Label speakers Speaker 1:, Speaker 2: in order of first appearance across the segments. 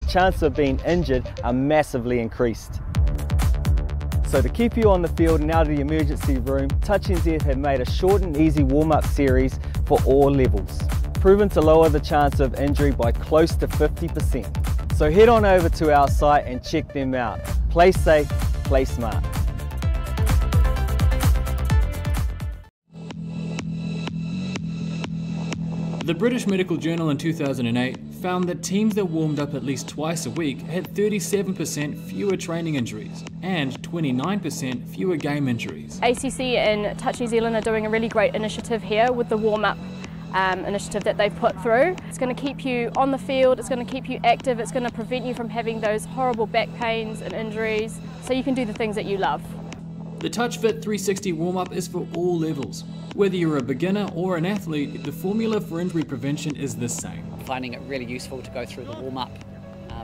Speaker 1: chance of being injured are massively increased. So to keep you on the field and out of the emergency room, Touch NZ have made a short and easy warm-up series for all levels, proven to lower the chance of injury by close to 50%. So head on over to our site and check them out. Play safe, play smart.
Speaker 2: The British Medical Journal in 2008 found that teams that warmed up at least twice a week had 37% fewer training injuries and 29% fewer game injuries.
Speaker 3: ACC and Touch New Zealand are doing a really great initiative here with the warm-up initiative that they've put through. It's going to keep you on the field, it's going to keep you active, it's going to prevent you from having those horrible back pains and injuries, so you can do the things that you love.
Speaker 2: The Touch Fit 360 warm-up is for all levels. Whether you're a beginner or an athlete, the formula for injury prevention is the same.
Speaker 4: Finding it really useful to go through the warm-up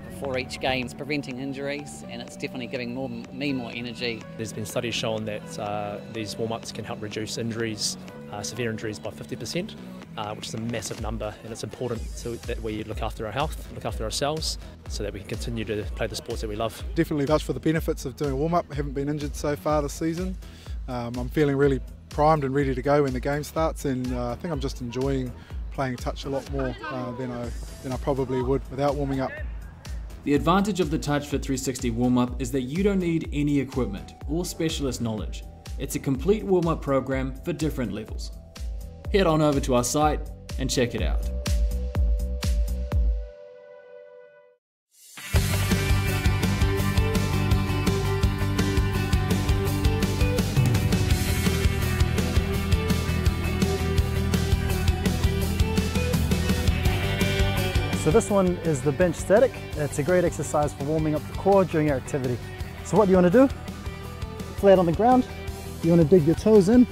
Speaker 4: before each game, it's preventing injuries, and it's definitely giving me more energy.
Speaker 5: There's been studies showing that these warm-ups can help reduce injuries, severe injuries by 50%, which is a massive number, and it's important that we look after our health, look after ourselves, so that we can continue to play the sports that we love.
Speaker 6: Definitely vouch for the benefits of doing a warm-up. I haven't been injured so far this season. I'm feeling really primed and ready to go when the game starts, and I think I'm just enjoying playing touch a lot more than I probably would without warming up.
Speaker 2: The advantage of the Touch Fit 360 warm-up is that you don't need any equipment or specialist knowledge. It's a complete warm-up program for different levels. Head on over to our site and check it out.
Speaker 7: So this one is the bench static. It's a great exercise for warming up the core during your activity. So what you want to do, flat on the ground, you want to dig your toes in,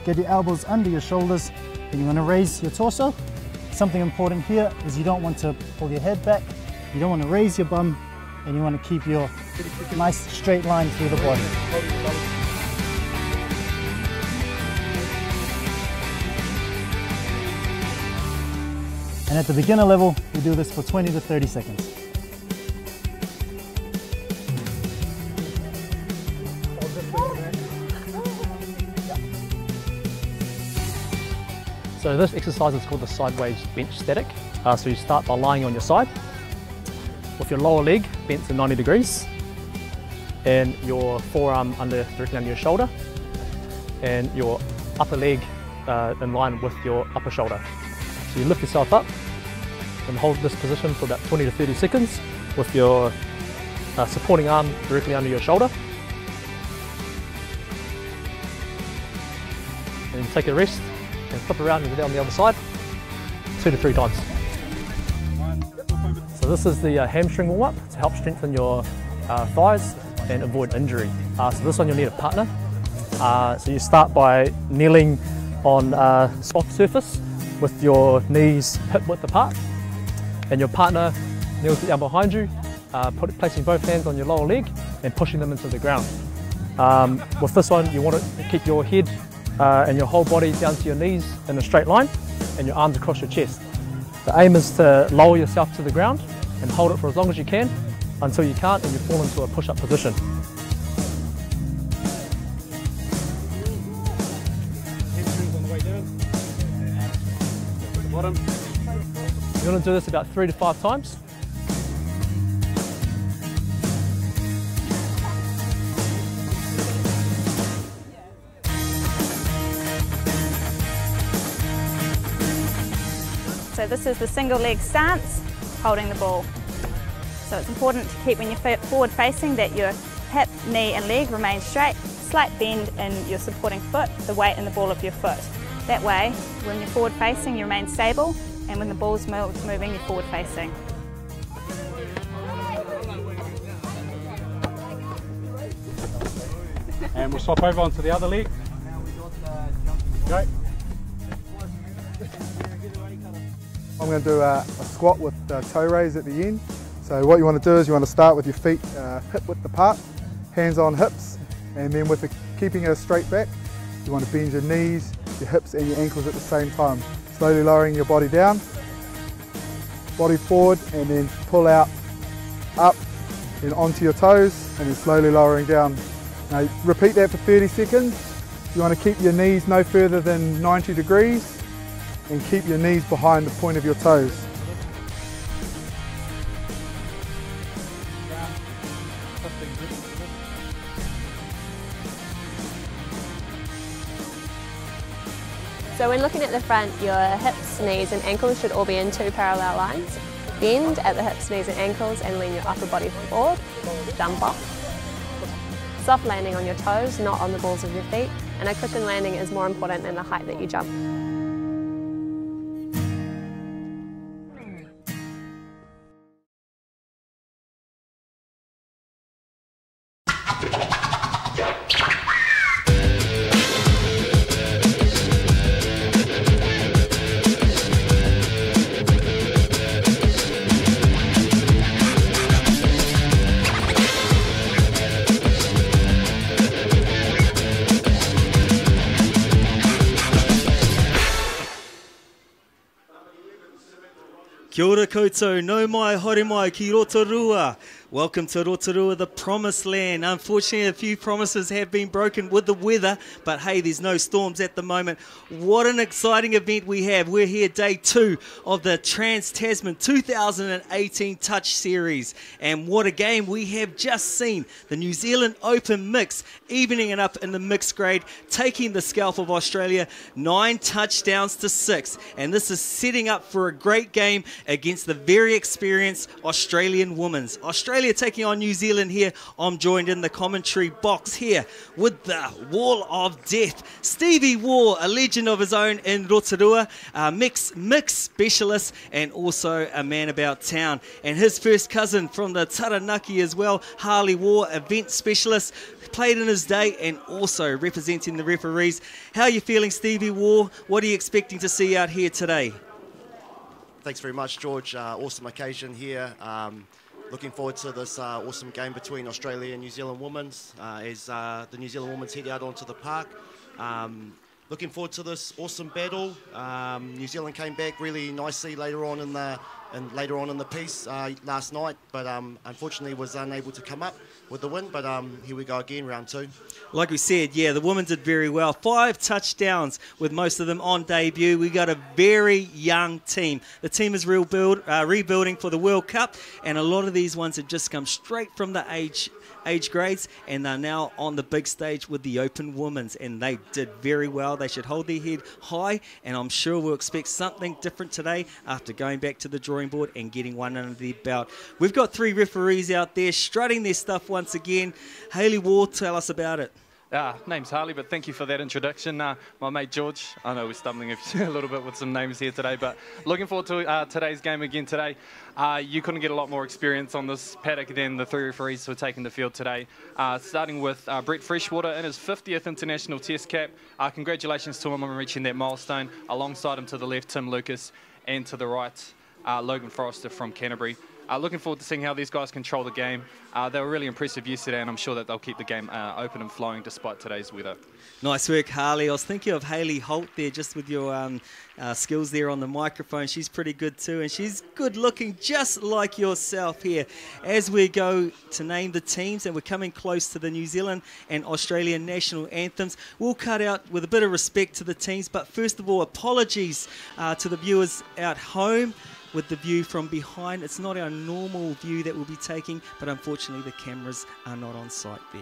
Speaker 7: get your elbows under your shoulders, and you want to raise your torso. Something important here is you don't want to pull your head back, you don't want to raise your bum, and you want to keep your nice straight line through the body. And at the beginner level, we do this for 20 to 30 seconds.
Speaker 5: So this exercise is called the sideways bench static. So you start by lying on your side with your lower leg bent to 90 degrees and your forearm directly under your shoulder and your upper leg in line with your upper shoulder. So you lift yourself up and hold this position for about 20 to 30 seconds with your supporting arm directly under your shoulder. And then take a rest and flip around and down the other side 2 to 3 times. So this is the hamstring warm-up to help strengthen your thighs and avoid injury. So this one you'll need a partner. So you start by kneeling on a soft surface with your knees hip width apart, and your partner kneels down behind you, placing both hands on your lower leg and pushing them into the ground. With this one, you want to keep your head and your whole body down to your knees in a straight line and your arms across your chest. The aim is to lower yourself to the ground and hold it for as long as you can until you can't and you fall into a push-up position. You're going to do this about 3 to 5 times.
Speaker 8: So this is the single leg stance, holding the ball. So it's important to keep when you're forward facing that your hip, knee and leg remain straight, slight bend in your supporting foot, the weight in the ball of your foot. That way, when you're forward facing, you remain stable, and when the ball's moving, you're forward facing.
Speaker 9: And we'll swap over onto the other leg. Go.
Speaker 6: I'm going to do a squat with toe raise at the end. So what you want to do is you want to start with your feet hip width apart, hands on hips, and then with keeping a straight back, you want to bend your knees, your hips and your ankles at the same time. Slowly lowering your body down, body forward, and then pull out up and onto your toes, and then slowly lowering down. Now repeat that for 30 seconds. You want to keep your knees no further than 90 degrees and keep your knees behind the point of your toes.
Speaker 10: So when looking at the front, your hips, knees and ankles should all be in 2 parallel lines. Bend at the hips, knees and ankles and lean your upper body forward. Jump off. Soft landing on your toes, not on the balls of your feet. And a cushion landing is more important than the height that you jump.
Speaker 11: Kia ora koutou, no mai, haere mai ki Rotorua. Welcome to Rotorua, the promised land. Unfortunately, a few promises have been broken with the weather, but hey, there's no storms at the moment. What an exciting event we have. We're here day 2 of the Trans-Tasman 2018 Touch Series. And what a game we have just seen. The New Zealand Open Mix, evening it up in the mixed grade, taking the scalp of Australia, 9 touchdowns to 6. And this is setting up for a great game against the very experienced Australian women's. Australia taking on New Zealand here. I'm joined in the commentary box here with the Wall of Death. Stevie Waugh, a legend of his own in Rotorua, mix specialist and also a man about town. And his first cousin from the Taranaki as well, Harley Waugh, event specialist, played in his day and also representing the referees. How are you feeling, Stevie Waugh? What are you expecting to see out here today?
Speaker 12: Thanks very much, George. Awesome occasion here. Looking forward to this awesome game between Australia and New Zealand women's as the New Zealand women's head out onto the park. Looking forward to this awesome battle. New Zealand came back really nicely later on in the piece last night, but unfortunately was unable to come up with the win. But here we go again, round 2.
Speaker 11: Like we said, yeah, the women did very well. 5 touchdowns with most of them on debut. We got a very young team. The team is rebuilding for the World Cup, and a lot of these ones have just come straight from the age grades, and they're now on the big stage with the Open Women's, and they did very well. They should hold their head high, and I'm sure we'll expect something different today after going back to the drawing board and getting one under their belt. We've got 3 referees out there strutting their stuff once again. Haley Waugh, tell us about it.
Speaker 13: Name's Harley, but thank you for that introduction. My mate George, I know we're stumbling a little bit with some names here today, but looking forward to today's game again today. You couldn't get a lot more experience on this paddock than the 3 referees who are taking the field today. Starting with Brett Freshwater in his 50th international test cap. Congratulations to him on reaching that milestone. Alongside him to the left, Tim Lucas, and to the right, Logan Forrester from Canterbury. Looking forward to seeing how these guys control the game. They were really impressive yesterday, and I'm sure that they'll keep the game open and flowing despite today's weather.
Speaker 11: Nice work, Harley. I was thinking of Hayley Holt there, just with your skills there on the microphone. She's pretty good too, and she's good looking, just like yourself here. As we go to name the teams, and we're coming close to the New Zealand and Australian national anthems, we'll cut out with a bit of respect to the teams. But first of all, apologies to the viewers out home with the view from behind. It's not our normal view that we'll be taking, but unfortunately the cameras are not on site there.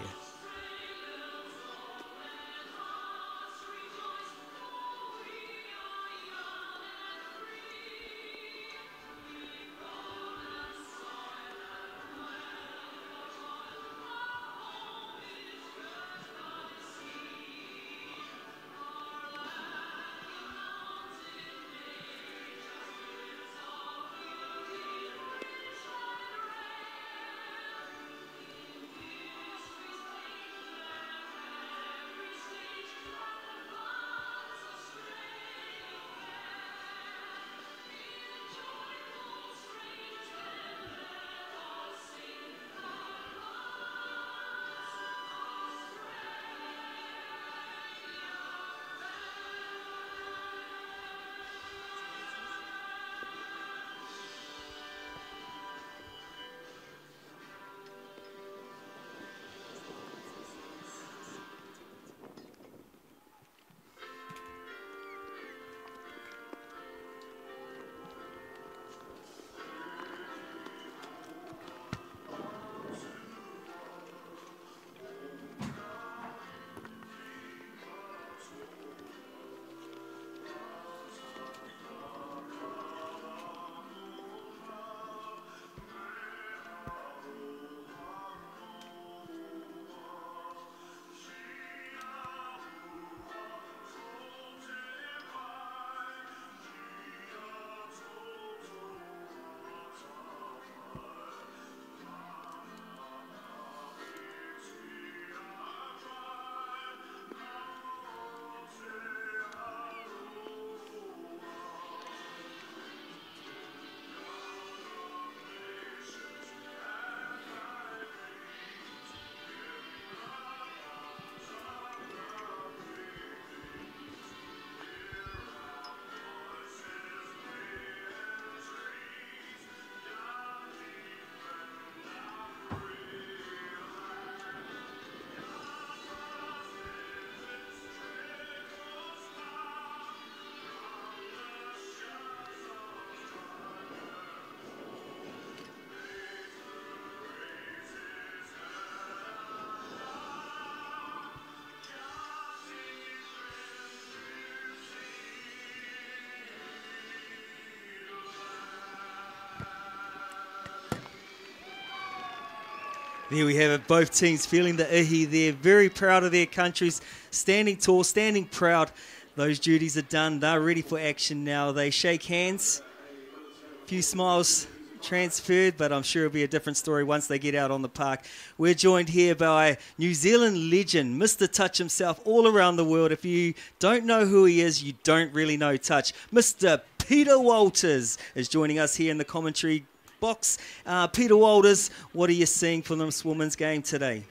Speaker 11: There we have it, both teams feeling the ihi there, very proud of their countries, standing tall, standing proud. Those duties are done, they're ready for action now. They shake hands, a few smiles transferred, but I'm sure it'll be a different story once they get out on the park. We're joined here by New Zealand legend, Mr. Touch himself, all around the world. If you don't know who he is, you don't really know Touch. Mr. Peter Walters is joining us here in the commentary box. Peter Walters, what are you seeing from this women's game today?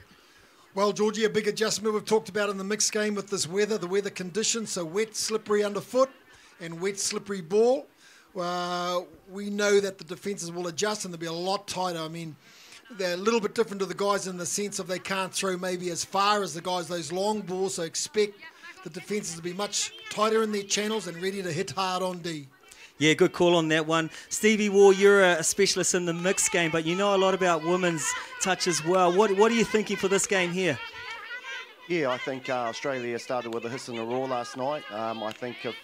Speaker 14: Well, Georgie, a big adjustment we've talked about in the mixed game with this weather, the weather conditions, so wet, slippery underfoot and wet, slippery ball. We know that the defences will adjust and they'll be a lot tighter. I mean, they're a little bit different to the guys in the sense of they can't throw maybe as far as the guys those long balls, so expect the defences to be much tighter in their channels and ready to hit hard on D.
Speaker 11: Yeah, good call on that one. Stevie Waugh, you're a specialist in the mixed game, but you know a lot about women's touch as well. What are you thinking for this game here?
Speaker 12: Yeah, I think Australia started with a hiss and a roar last night. I think if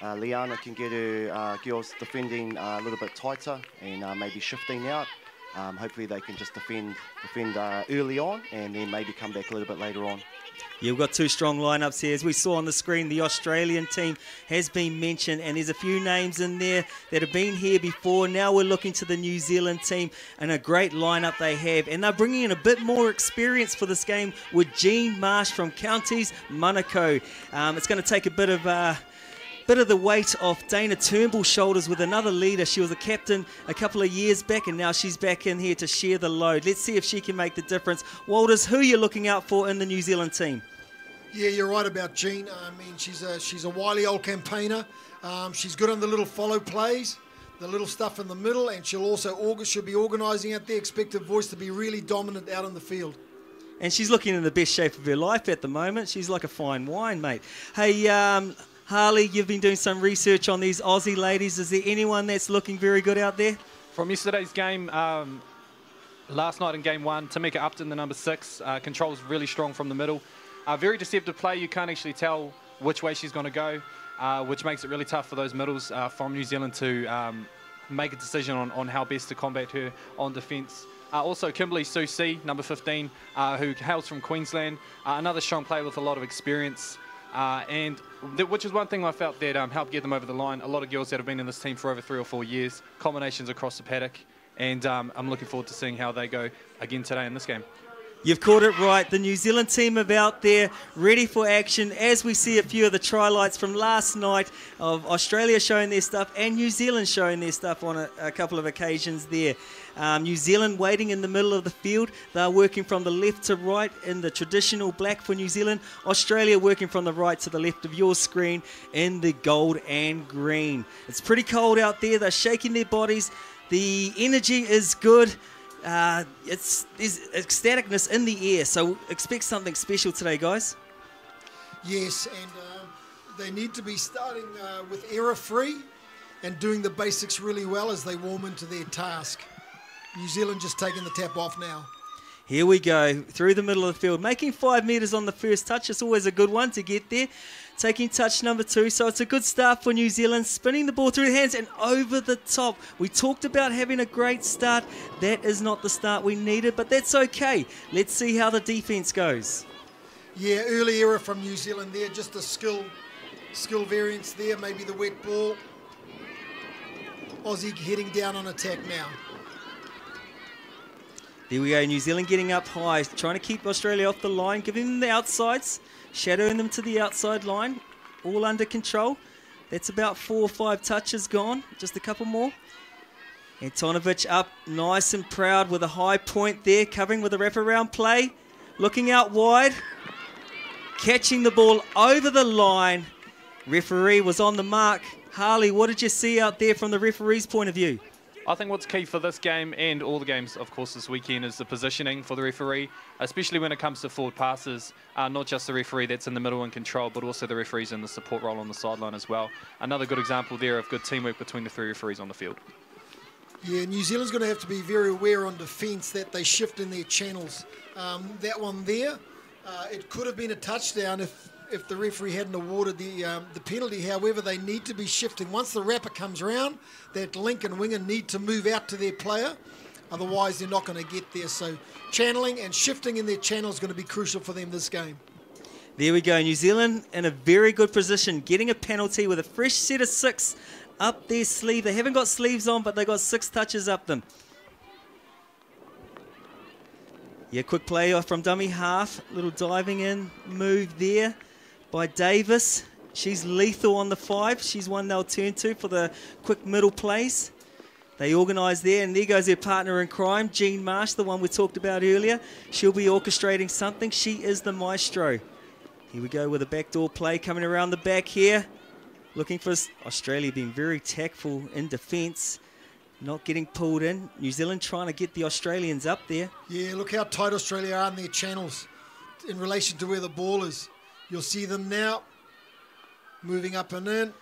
Speaker 12: Liana can get her girls defending a little bit tighter and maybe shifting out, hopefully they can just defend early on and then maybe come back a little bit later on.
Speaker 11: Yeah, we've got two strong lineups here. As we saw on the screen, the Australian team has been mentioned, and there's a few names in there that have been here before. Now we're looking to the New Zealand team, and a great lineup they have. And they're bringing in a bit more experience for this game with Jean Marsh from Counties Manukau. It's going to take a bit of the weight off Dana Turnbull's shoulders with another leader. She was a captain a couple of years back, and now she's back in here to share the load. Let's see if she can make the difference. Walters, who are you looking out for in the New Zealand team?
Speaker 14: Yeah, you're right about Jean. I mean, she's a wily old campaigner. She's good on the little follow plays, the little stuff in the middle, and she'll be organising out there. Expect her voice to be really dominant out on the field.
Speaker 11: And she's looking in the best shape of her life at the moment. She's like a fine wine, mate. Hey, Harley, you've been doing some research on these Aussie ladies. Is there anyone that's looking very good out there?
Speaker 13: From yesterday's game, last night in game 1, Tamika Upton, the number 6, controls really strong from the middle. Very deceptive play. You can't actually tell which way she's going to go, which makes it really tough for those middles from New Zealand to make a decision on how best to combat her on defence. Also, Kimberly Susi, number 15, who hails from Queensland, another strong player with a lot of experience. Which is one thing I felt that helped get them over the line. A lot of girls that have been in this team for over 3 or 4 years, combinations across the paddock, and I'm looking forward to seeing how they go again today in this game.
Speaker 11: You've caught it right. The New Zealand team are out there, ready for action, as we see a few of the try-lights from last night of Australia showing their stuff and New Zealand showing their stuff on a couple of occasions there. New Zealand waiting in the middle of the field. They're working from the left to right in the traditional black for New Zealand. Australia working from the right to the left of your screen in the gold and green. It's pretty cold out there. They're shaking their bodies. The energy is good. There's ecstaticness in the air, so expect something special today, guys.
Speaker 14: Yes, and they need to be starting with error-free and doing the basics really well as they warm into their task. New Zealand just taking the tap off now.
Speaker 11: Here we go, through the middle of the field, making 5 metres on the first touch. It's always a good one to get there. Taking touch number 2, so it's a good start for New Zealand. Spinning the ball through the hands and over the top. We talked about having a great start. That is not the start we needed, but that's okay. Let's see how the defence goes.
Speaker 14: Yeah, early error from New Zealand there. Just a skill variance there, maybe the wet ball. Aussie heading down on attack now.
Speaker 11: There we go, New Zealand getting up high, trying to keep Australia off the line, giving them the outsides, shadowing them to the outside line, all under control. That's about 4 or 5 touches gone, just a couple more. Antonovic up nice and proud with a high point there, covering with a wraparound play, looking out wide, catching the ball over the line. Referee was on the mark. Harley, what did you see out there from the referee's point of view?
Speaker 13: I think what's key for this game and all the games, of course, this weekend is the positioning for the referee, especially when it comes to forward passes. Not just the referee that's in the middle and control, but also the referees in the support role on the sideline as well. Another good example there of good teamwork between the 3 referees on the field.
Speaker 14: Yeah, New Zealand's going to have to be very aware on defence that they shift in their channels. That one there, it could have been a touchdown if the referee hadn't awarded the penalty. However, they need to be shifting. Once the wrapper comes around, that link and winger need to move out to their player Otherwise, they're not going to get there. So channeling and shifting in their channel is going to be crucial for them this game.
Speaker 11: There we go. New Zealand in a very good position, getting a penalty with a fresh set of 6 up their sleeve. They haven't got sleeves on, but they got 6 touches up them. Yeah, quick play off from dummy half. Little diving in move there by Davis. She's lethal on the 5. She's one they'll turn to for the quick middle plays. They organise there, and there goes their partner in crime, Jean Marsh, the one we talked about earlier. She'll be orchestrating something. She is the maestro. Here we go with a backdoor play coming around the back here. Looking for Australia being very tactful in defence. Not getting pulled in. New Zealand trying to get the Australians up there.
Speaker 14: Yeah, look how tight Australia are in their channels in relation to where the ball is. You'll see them now moving up and in.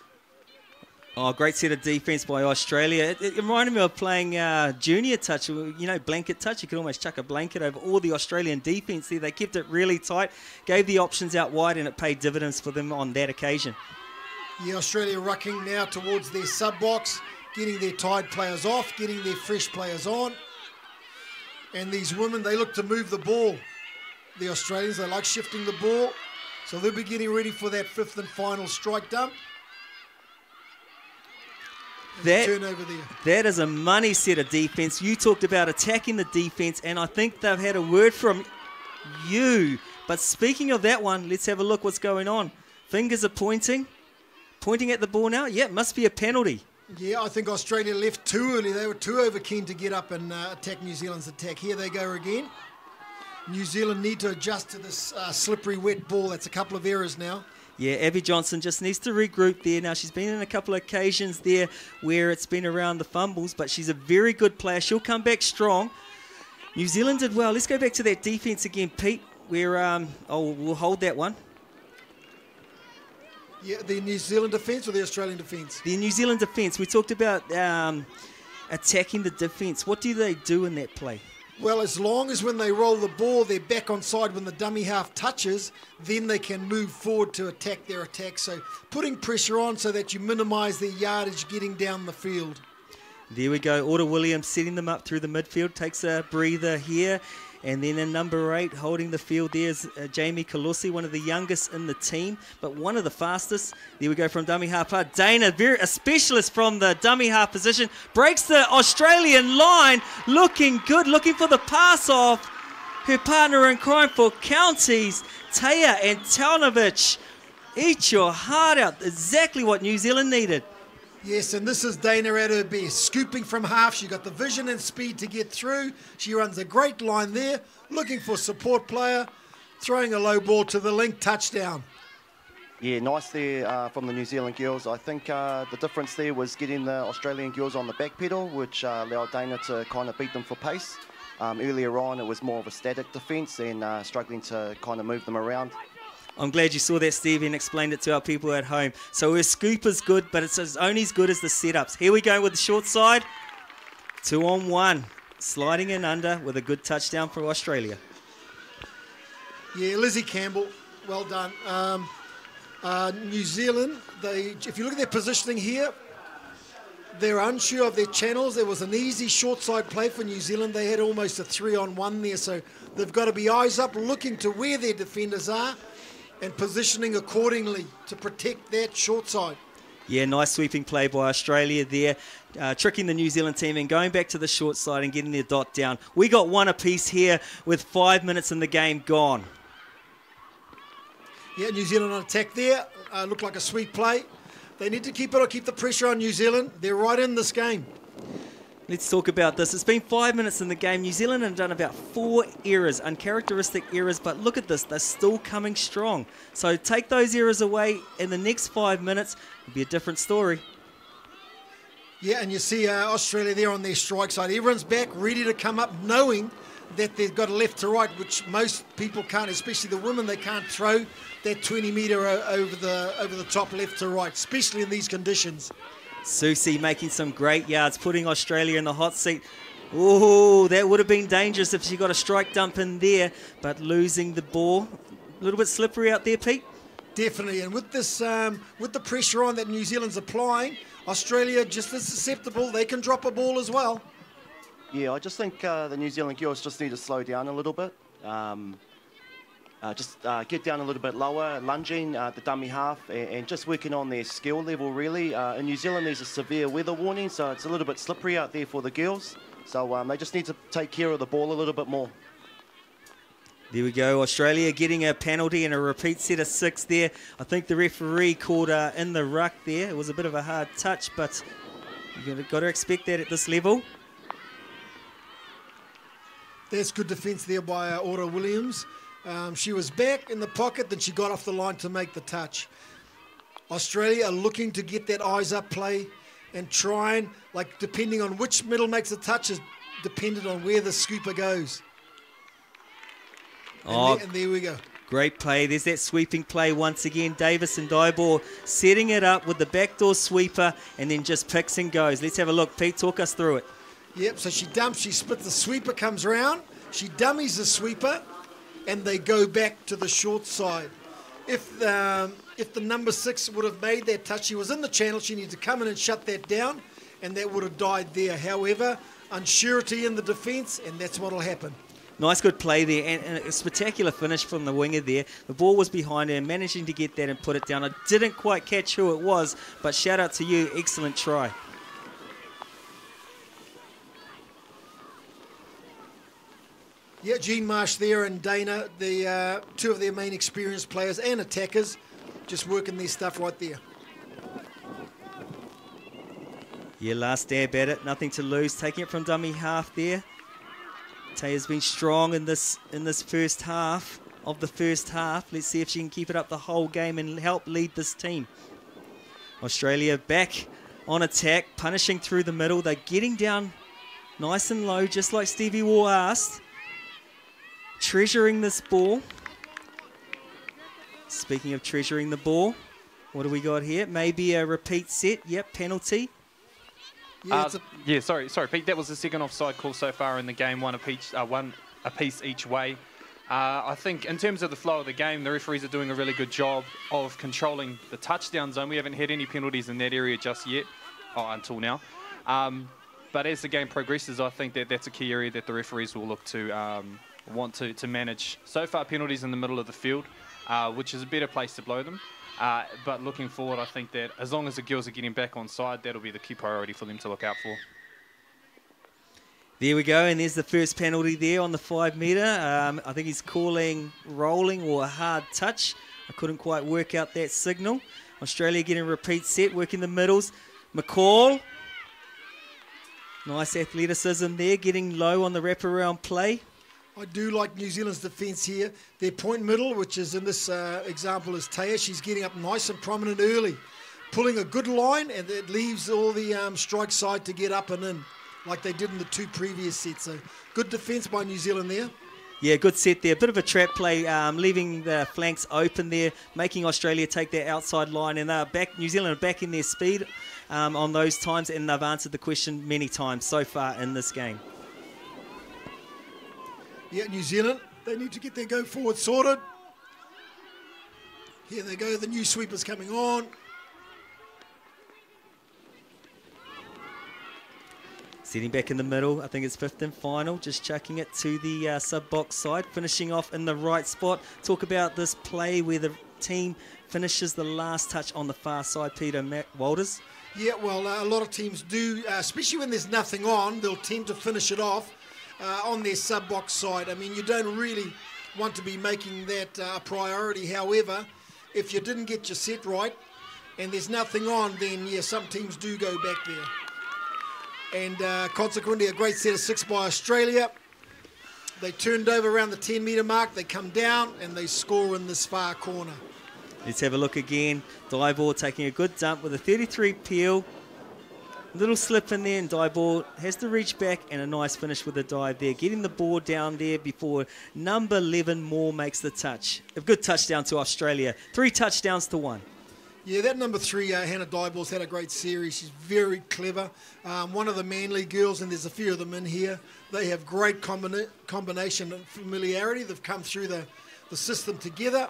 Speaker 11: Oh, great set of defence by Australia. It reminded me of playing junior touch, you know, blanket touch. You could almost chuck a blanket over all the Australian defence there. They kept it really tight, gave the options out wide, and it paid dividends for them on that occasion.
Speaker 14: Yeah, Australia rucking now towards their sub-box, getting their tied players off, getting their fresh players on. And these women, they look to move the ball. The Australians, they like shifting the ball. So they'll be getting ready for that 5th and final strike dump. Turn over there.
Speaker 11: That is a money set of defence. You talked about attacking the defence, and I think they've had a word from you. But speaking of that one, let's have a look what's going on. Fingers are pointing at the ball now. Yeah, it must be a penalty.
Speaker 14: Yeah, I think Australia left too early. They were too over keen to get up and attack New Zealand's attack. Here they go again. New Zealand need to adjust to this slippery, wet ball. That's a couple of errors now.
Speaker 11: Yeah, Abby Johnson just needs to regroup there. Now, she's been in a couple of occasions there where it's been around the fumbles, but she's a very good player. She'll come back strong. New Zealand did well. Let's go back to that defence again, Pete, where we'll hold that one.
Speaker 14: Yeah, the New Zealand defence or the Australian defence?
Speaker 11: The New Zealand defence. We talked about attacking the defence. What do they do in that play?
Speaker 14: Well, as long as when they roll the ball, they're back onside when the dummy half touches, then they can move forward to attack their attack. So putting pressure on so that you minimise their yardage getting down the field.
Speaker 11: There we go. Order Williams setting them up through the midfield. Takes a breather here. And then in number 8, holding the field, there's Jamie Colosi, one of the youngest in the team, but one of the fastest. There we go from dummy half. Dana, a specialist from the dummy half position, breaks the Australian line, looking good, looking for the pass off. Her partner in crime for Counties, Taya Antanovic. Eat your heart out. Exactly what New Zealand needed.
Speaker 14: Yes, and this is Dana at her best. Scooping from half, she got the vision and speed to get through. She runs a great line there, looking for support player, throwing a low ball to the link, touchdown.
Speaker 12: Yeah, nice there from the New Zealand girls. I think the difference there was getting the Australian girls on the back pedal, which allowed Dana to kind of beat them for pace. Earlier on, it was more of a static defence and struggling to kind of move them around.
Speaker 11: I'm glad you saw that, Stevie, and explained it to our people at home. So her scoop is good, but it's only as good as the setups. Here we go with the short side. 2-on-1. Sliding in under with a good touchdown for Australia.
Speaker 14: Yeah, Lizzie Campbell, well done. New Zealand, if you look at their positioning here, they're unsure of their channels. There was an easy short side play for New Zealand. They had almost a 3-on-1 there, so they've got to be eyes up, looking to where their defenders are, and positioning accordingly to protect that short side.
Speaker 11: Yeah, nice sweeping play by Australia there, tricking the New Zealand team and going back to the short side and getting their dot down. We got one apiece here with 5 minutes in the game gone.
Speaker 14: Yeah, New Zealand on attack there. Looked like a sweet play. They need to keep the pressure on New Zealand. They're right in this game.
Speaker 11: Let's talk about this. It's been 5 minutes in the game. New Zealand have done about 4 errors, uncharacteristic errors, but look at this. They're still coming strong. So take those errors away in the next 5 minutes. It'll be a different story.
Speaker 14: Yeah, and you see Australia there on their strike side. Everyone's back, ready to come up, knowing that they've got a left to right, which most people can't, especially the women. They can't throw that 20 metre over the top left to right, especially in these conditions.
Speaker 11: Susie making some great yards, putting Australia in the hot seat. Oh, that would have been dangerous if she got a strike dump in there, but losing the ball. A little bit slippery out there, Pete.
Speaker 14: Definitely, and with this, with the pressure on that New Zealand's applying, Australia just as susceptible. They can drop a ball as well.
Speaker 12: Yeah, I just think the New Zealand girls just need to slow down a little bit. Just get down a little bit lower, lunging the dummy half, and just working on their skill level, really. In New Zealand, there's a severe weather warning, so it's a little bit slippery out there for the girls. So they just need to take care of the ball a little bit more.
Speaker 11: There we go, Australia getting a penalty and a repeat set of 6 there. I think the referee called in the ruck there. It was a bit of a hard touch, but you've got to expect that at this level.
Speaker 14: That's good defence there by Aura Williams. She was back in the pocket, then she got off the line to make the touch. Australia are looking to get that eyes-up play and try and, like, depending on which middle makes the touch is dependent on where the scooper goes. And there we go.
Speaker 11: Great play. There's that sweeping play once again. Davis and Dybor setting it up with the backdoor sweeper and then just picks and goes. Let's have a look. Pete, talk us through it.
Speaker 14: Yep, so she dumps, she splits the sweeper, comes round, she dummies the sweeper, and they go back to the short side. If the number 6 would have made that touch, she was in the channel, she needed to come in and shut that down, and that would have died there. However, unsurety in the defence, and that's what will happen.
Speaker 11: Nice good play there, and a spectacular finish from the winger there. The ball was behind her, managing to get that and put it down. I didn't quite catch who it was, but shout out to you, excellent try.
Speaker 14: Yeah, Jean Marsh there and Dana, the two of their main experienced players and attackers, just working their stuff right there.
Speaker 11: Yeah, last stab at it, nothing to lose. Taking it from dummy half there. Taya's been strong in this first half of the first half. Let's see if she can keep it up the whole game and help lead this team. Australia back on attack, punishing through the middle. They're getting down nice and low, just like Stevie Waugh asked. Treasuring this ball. Speaking of treasuring the ball, what do we got here? Maybe a repeat set. Yep, penalty.
Speaker 13: Yeah, sorry, Pete. That was the second offside call so far in the game, one apiece each way. I think in terms of the flow of the game, the referees are doing a really good job of controlling the touchdown zone. We haven't had any penalties in that area just yet, until now. But as the game progresses, I think that's a key area that the referees will look to want to manage. So far, penalties in the middle of the field, which is a better place to blow them. But looking forward, I think that as long as the girls are getting back on side, that'll be the key priority for them to look out for.
Speaker 11: There we go, and there's the first penalty there on the 5 metre. I think he's calling rolling or a hard touch. I couldn't quite work out that signal. Australia getting a repeat set, working the middles. McCall. Nice athleticism there, getting low on the wraparound play.
Speaker 14: I do like New Zealand's defence here. Their point middle, which is in this example, is Taya. She's getting up nice and prominent early, pulling a good line, and it leaves all the strike side to get up and in, like they did in the 2 previous sets. So good defence by New Zealand there.
Speaker 11: Yeah, good set there. Bit of a trap play, leaving the flanks open there, making Australia take their outside line, and New Zealand are back in their speed on those times, and they've answered the question many times so far in this game.
Speaker 14: Yeah, New Zealand, they need to get their go forward sorted. Here they go, the new sweepers coming on.
Speaker 11: Sitting back in the middle, I think it's 5th and final, just chucking it to the sub-box side, finishing off in the right spot. Talk about this play where the team finishes the last touch on the far side, Peter Walters.
Speaker 14: Yeah, well, a lot of teams do, especially when there's nothing on, they'll tend to finish it off on their sub-box side. I mean, you don't really want to be making that a priority. However, if you didn't get your set right and there's nothing on, then, yeah, some teams do go back there. And consequently, a great set of 6 by Australia. They turned over around the 10 metre mark, they come down and they score in this far corner.
Speaker 11: Let's have a look again. Dybor taking a good dump with a 33 peel. Little slip in there, and Dybor has to reach back, and a nice finish with a dive there. Getting the ball down there before number 11 Moore makes the touch. A good touchdown to Australia. 3 touchdowns to 1.
Speaker 14: Yeah, that number 3, Hannah Dybor's had a great series. She's very clever. One of the Manly girls, and there's a few of them in here, they have great combination and familiarity. They've come through the system together,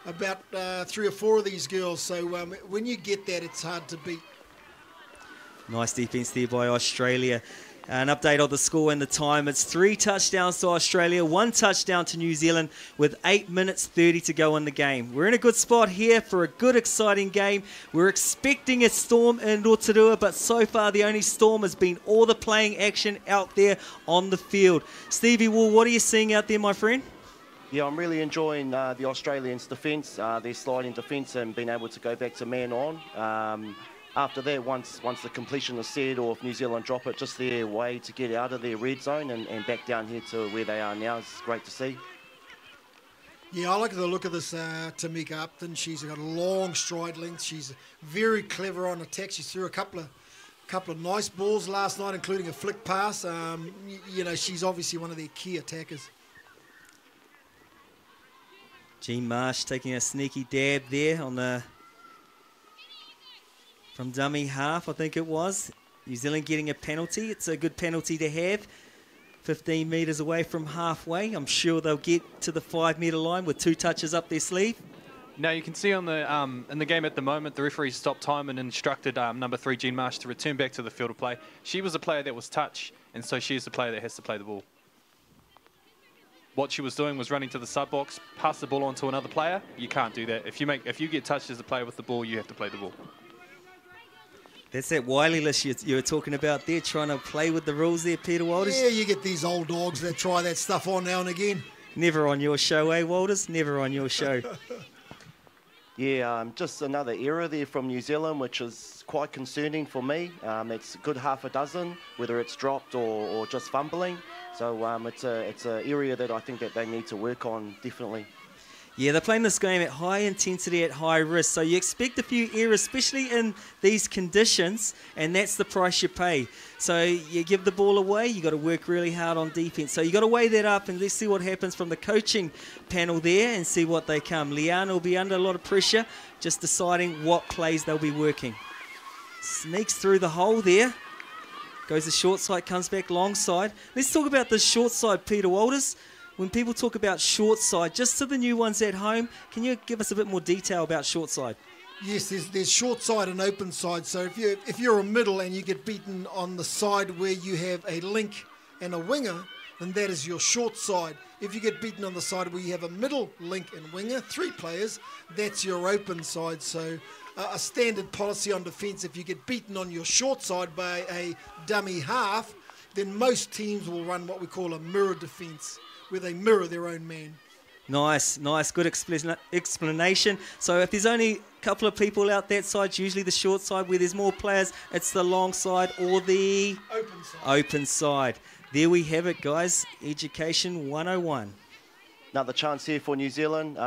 Speaker 14: about 3 or 4 of these girls. So when you get that, it's hard to beat.
Speaker 11: Nice defence there by Australia. An update of the score and the time. It's 3 touchdowns to Australia, 1 touchdown to New Zealand with 8 minutes 30 to go in the game. We're in a good spot here for a good, exciting game. We're expecting a storm in Rotorua, but so far the only storm has been all the playing action out there on the field. Stevie Wall, what are you seeing out there, my friend?
Speaker 12: Yeah, I'm really enjoying the Australians' defence, their sliding defence and being able to go back to man on. After that, once the completion is said, or if New Zealand drop it, just their way to get out of their red zone and back down here to where they are now is great to see.
Speaker 14: Yeah, I like the look of this Tamika Upton. She's got a long stride length. She's very clever on attack. She threw a couple of nice balls last night, including a flick pass. You know, she's obviously one of their key attackers.
Speaker 11: Jean Marsh taking a sneaky dab there on the... from dummy half, I think it was. New Zealand getting a penalty. It's a good penalty to have. 15 metres away from halfway. I'm sure they'll get to the 5 metre line with 2 touches up their sleeve.
Speaker 13: Now you can see on the in the game at the moment, the referee stopped time and instructed number 3 Jean Marsh to return back to the field of play. She was a player that was touched, and so she is the player that has to play the ball. What she was doing was running to the sub box, pass the ball on to another player. You can't do that. If you get touched as a player with the ball, you have to play the ball.
Speaker 11: That's that wily list you were talking about there, trying to play with the rules there, Peter Walters.
Speaker 14: Yeah, you get these old dogs that try that stuff on now and again.
Speaker 11: Never on your show, eh, Walters? Never on your show.
Speaker 12: Yeah, just another error there from New Zealand, which is quite concerning for me. It's a good half a dozen, whether it's dropped or just fumbling. So it's an area that I think that they need to work on, definitely.
Speaker 11: Yeah, they're playing this game at high intensity, at high risk. So you expect a few errors, especially in these conditions, and that's the price you pay. So you give the ball away, you got to work really hard on defense. So you got to weigh that up, and let's see what happens from the coaching panel there and see what they come. Liana will be under a lot of pressure, just deciding what plays they'll be working. Sneaks through the hole there. Goes the short side, comes back long side. Let's talk about the short side, Peter Walters. When people talk about short side, just to the new ones at home, can you give us a bit more detail about short side?
Speaker 14: Yes, there's short side and open side. So if you're a middle and you get beaten on the side where you have a link and a winger, then that is your short side. If you get beaten on the side where you have a middle, link and winger, 3 players, that's your open side. So a standard policy on defence, if you get beaten on your short side by a dummy half, then most teams will run what we call a mirror defence, where they mirror their own man.
Speaker 11: Nice, good explanation. So if there's only a couple of people out that side, usually the short side, where there's more players, it's the long side or the open side. There we have it, guys. Education 101.
Speaker 12: Another chance here for New Zealand.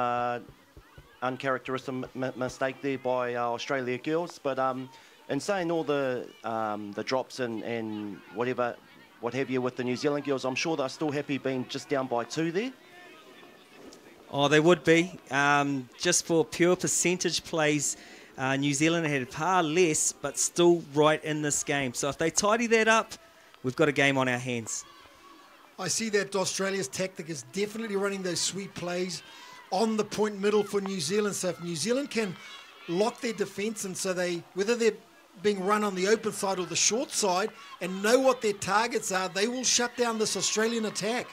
Speaker 12: Uncharacteristic mistake there by Australia girls. But in saying all the drops and what have you with the New Zealand girls, I'm sure they're still happy being just down by 2 there.
Speaker 11: Oh, they would be. Just for pure percentage plays, New Zealand had far less, but still right in this game. So if they tidy that up, we've got a game on our hands.
Speaker 14: I see that Australia's tactic is definitely running those sweep plays on the point middle for New Zealand. So if New Zealand can lock their defence, and so whether they're being run on the open side or the short side, and know what their targets are, they will shut down this Australian attack.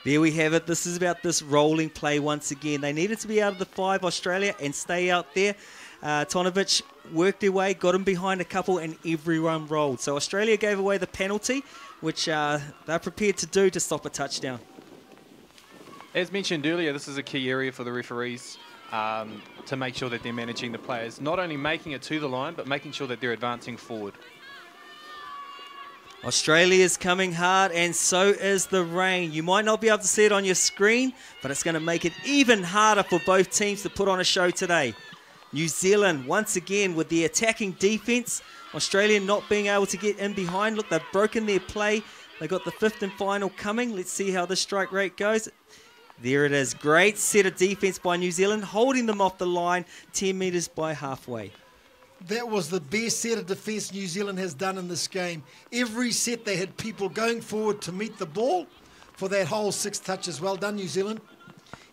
Speaker 11: There we have it. This is about this rolling play once again. They needed to be out of the 5, Australia, and stay out there. Tonovic worked their way, got him behind a couple, and everyone rolled. So Australia gave away the penalty, which they're prepared to do to stop a touchdown.
Speaker 13: As mentioned earlier, this is a key area for the referees to make sure that they're managing the players, not only making it to the line, but making sure that they're advancing forward.
Speaker 11: Australia's coming hard, and so is the rain. You might not be able to see it on your screen, but it's going to make it even harder for both teams to put on a show today. New Zealand, once again, with the attacking defence. Australia not being able to get in behind. Look, they've broken their play. They got the 5th and final coming. Let's see how the strike rate goes. There it is. Great set of defence by New Zealand, holding them off the line 10 metres by halfway.
Speaker 14: That was the best set of defence New Zealand has done in this game. Every set they had people going forward to meet the ball for that whole 6 touches. Well done, New Zealand.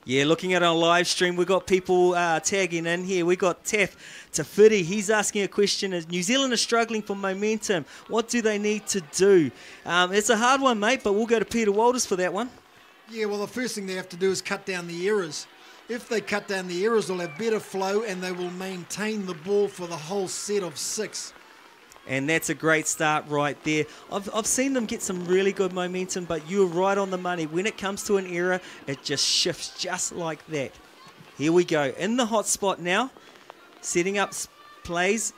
Speaker 11: Yeah, looking at our live stream, we've got people tagging in here. We've got Tef Tafiri. He's asking a question. New Zealand are struggling for momentum. What do they need to do? It's a hard one, mate, but we'll go to Peter Walters for that one.
Speaker 14: Yeah, well, the first thing they have to do is cut down the errors. If they cut down the errors, they'll have better flow and they will maintain the ball for the whole set of 6.
Speaker 11: And that's a great start right there. I've seen them get some really good momentum, but you're right on the money. When it comes to an error, it just shifts just like that. Here we go. In the hot spot now, setting up plays.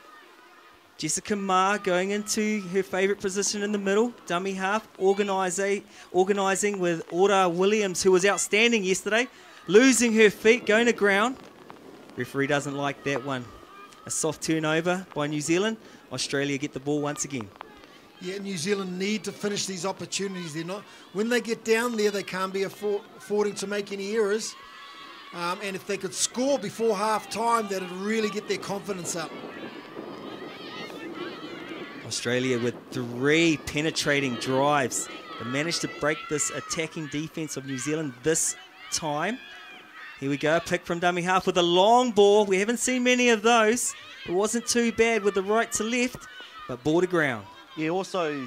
Speaker 11: Jessica Ma going into her favourite position in the middle, dummy half, organising with Ora Williams, who was outstanding yesterday, losing her feet, going to ground. Referee doesn't like that one. A soft turnover by New Zealand. Australia get the ball once again.
Speaker 14: Yeah, New Zealand need to finish these opportunities. They're not, when they get down there, they can't be affording to make any errors. And if they could score before half-time, that would really get their confidence up.
Speaker 11: Australia with 3 penetrating drives. They managed to break this attacking defence of New Zealand this time. Here we go, pick from dummy half with a long ball. We haven't seen many of those. It wasn't too bad with the right to left, but ball to ground.
Speaker 12: Yeah, also,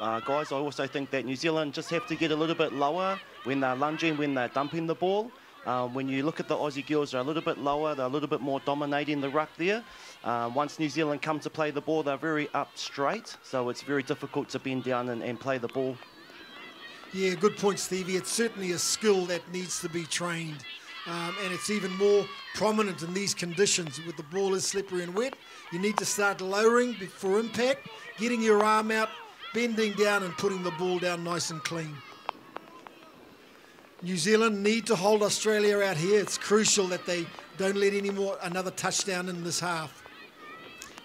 Speaker 12: guys, I also think that New Zealand just have to get a little bit lower when they're lunging, when they're dumping the ball. When you look at the Aussie girls, they're a little bit lower, they're a little bit more dominating the ruck there. Once New Zealand come to play the ball, they're very up straight, so it's very difficult to bend down and play the ball.
Speaker 14: Yeah, good point, Stevie. It's certainly a skill that needs to be trained. And it's even more prominent in these conditions. With the ball is slippery and wet, you need to start lowering before impact, getting your arm out, bending down and putting the ball down nice and clean. New Zealand need to hold Australia out here. It's crucial that they don't let another touchdown in this half.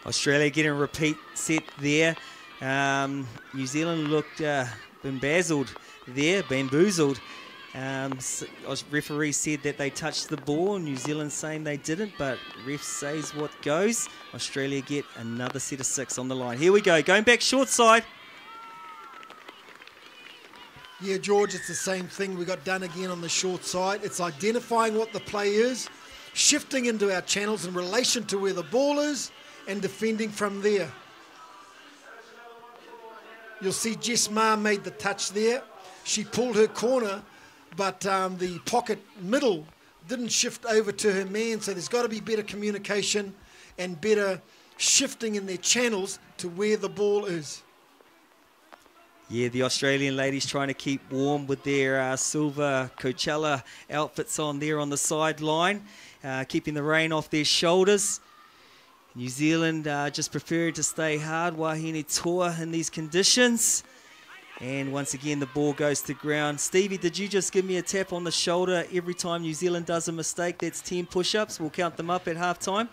Speaker 11: Australia getting a repeat set there. New Zealand looked bamboozled. Referee said that they touched the ball. New Zealand saying they didn't, but ref says what goes. Australia get another set of 6 on the line. Here we go, going back short side.
Speaker 14: Yeah, George, it's the same thing we got done again on the short side. It's identifying what the play is, shifting into our channels in relation to where the ball is, and defending from there. You'll see Jess Ma made the touch there. She pulled her corner, but the pocket middle didn't shift over to her man, so there's got to be better communication and better shifting in their channels to where the ball is.
Speaker 11: Yeah, the Australian ladies trying to keep warm with their silver Coachella outfits on there on the sideline, keeping the rain off their shoulders. New Zealand just preferred to stay hard, Wahine Toa, in these conditions. And once again, the ball goes to ground. Stevie, did you just give me a tap on the shoulder every time New Zealand does a mistake? That's 10 push-ups. We'll count them up at half-time.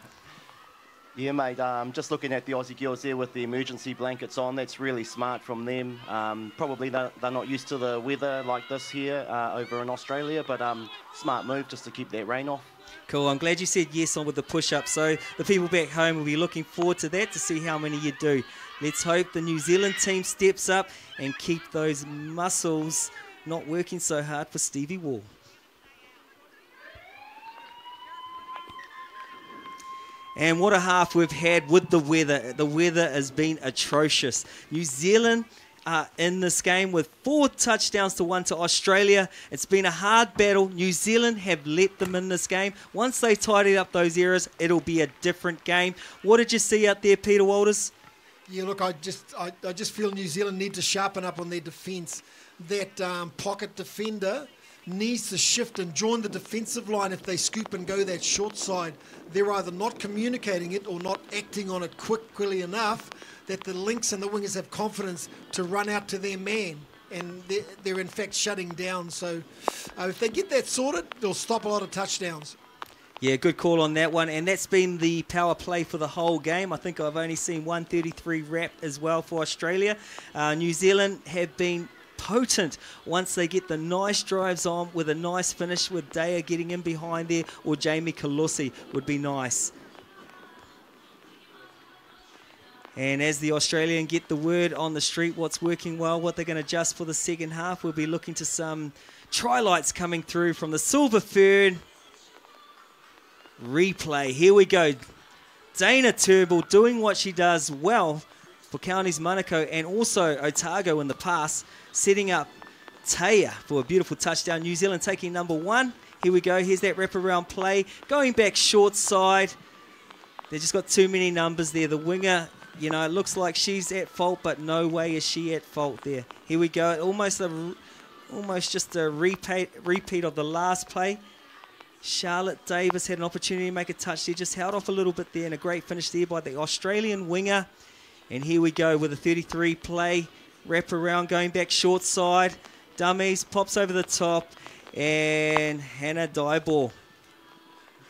Speaker 12: Yeah, mate, just looking at the Aussie girls there with the emergency blankets on, that's really smart from them. Probably they're not used to the weather like this here over in Australia, but smart move just to keep that rain off.
Speaker 11: Cool, I'm glad you said yes on with the push-up, so the people back home will be looking forward to that to see how many you do. Let's hope the New Zealand team steps up and keep those muscles not working so hard for Stevie Wall. And what a half we've had with the weather. The weather has been atrocious. New Zealand are in this game with 4 touchdowns to 1 to Australia. It's been a hard battle. New Zealand have let them in this game. Once they tidy up those errors, it'll be a different game. What did you see out there, Peter Walters?
Speaker 14: Yeah, look, I just feel New Zealand need to sharpen up on their defence. That pocket defender needs to shift and join the defensive line if they scoop and go that short side. They're either not communicating it or not acting on it quickly enough that the links and the wingers have confidence to run out to their man. And they're in fact shutting down. So if they get that sorted, they'll stop a lot of touchdowns.
Speaker 11: Yeah, good call on that one. And that's been the power play for the whole game. I think I've only seen 133 wrap as well for Australia. New Zealand have been potent once they get the nice drives on with a nice finish with Daya getting in behind there, or Jamie Kalusi would be nice. And as the Australian get the word on the street, what's working well, what they're going to adjust for the second half, we'll be looking to some tri-lights coming through from the Silver Fern. Replay, here we go. Dana Turnbull doing what she does well for Counties Manukau, and also Otago in the pass, setting up Taya for a beautiful touchdown. New Zealand taking number 1. Here we go. Here's that wraparound play. Going back short side. They just got too many numbers there. The winger, you know, it looks like she's at fault, but no way is she at fault there. Here we go. Almost just a repeat of the last play. Charlotte Davis had an opportunity to make a touch there. Just held off a little bit there, and a great finish there by the Australian winger. And here we go with a 33 play. Wrap around, going back short side. Dummies, pops over the top. And Hannah Dyball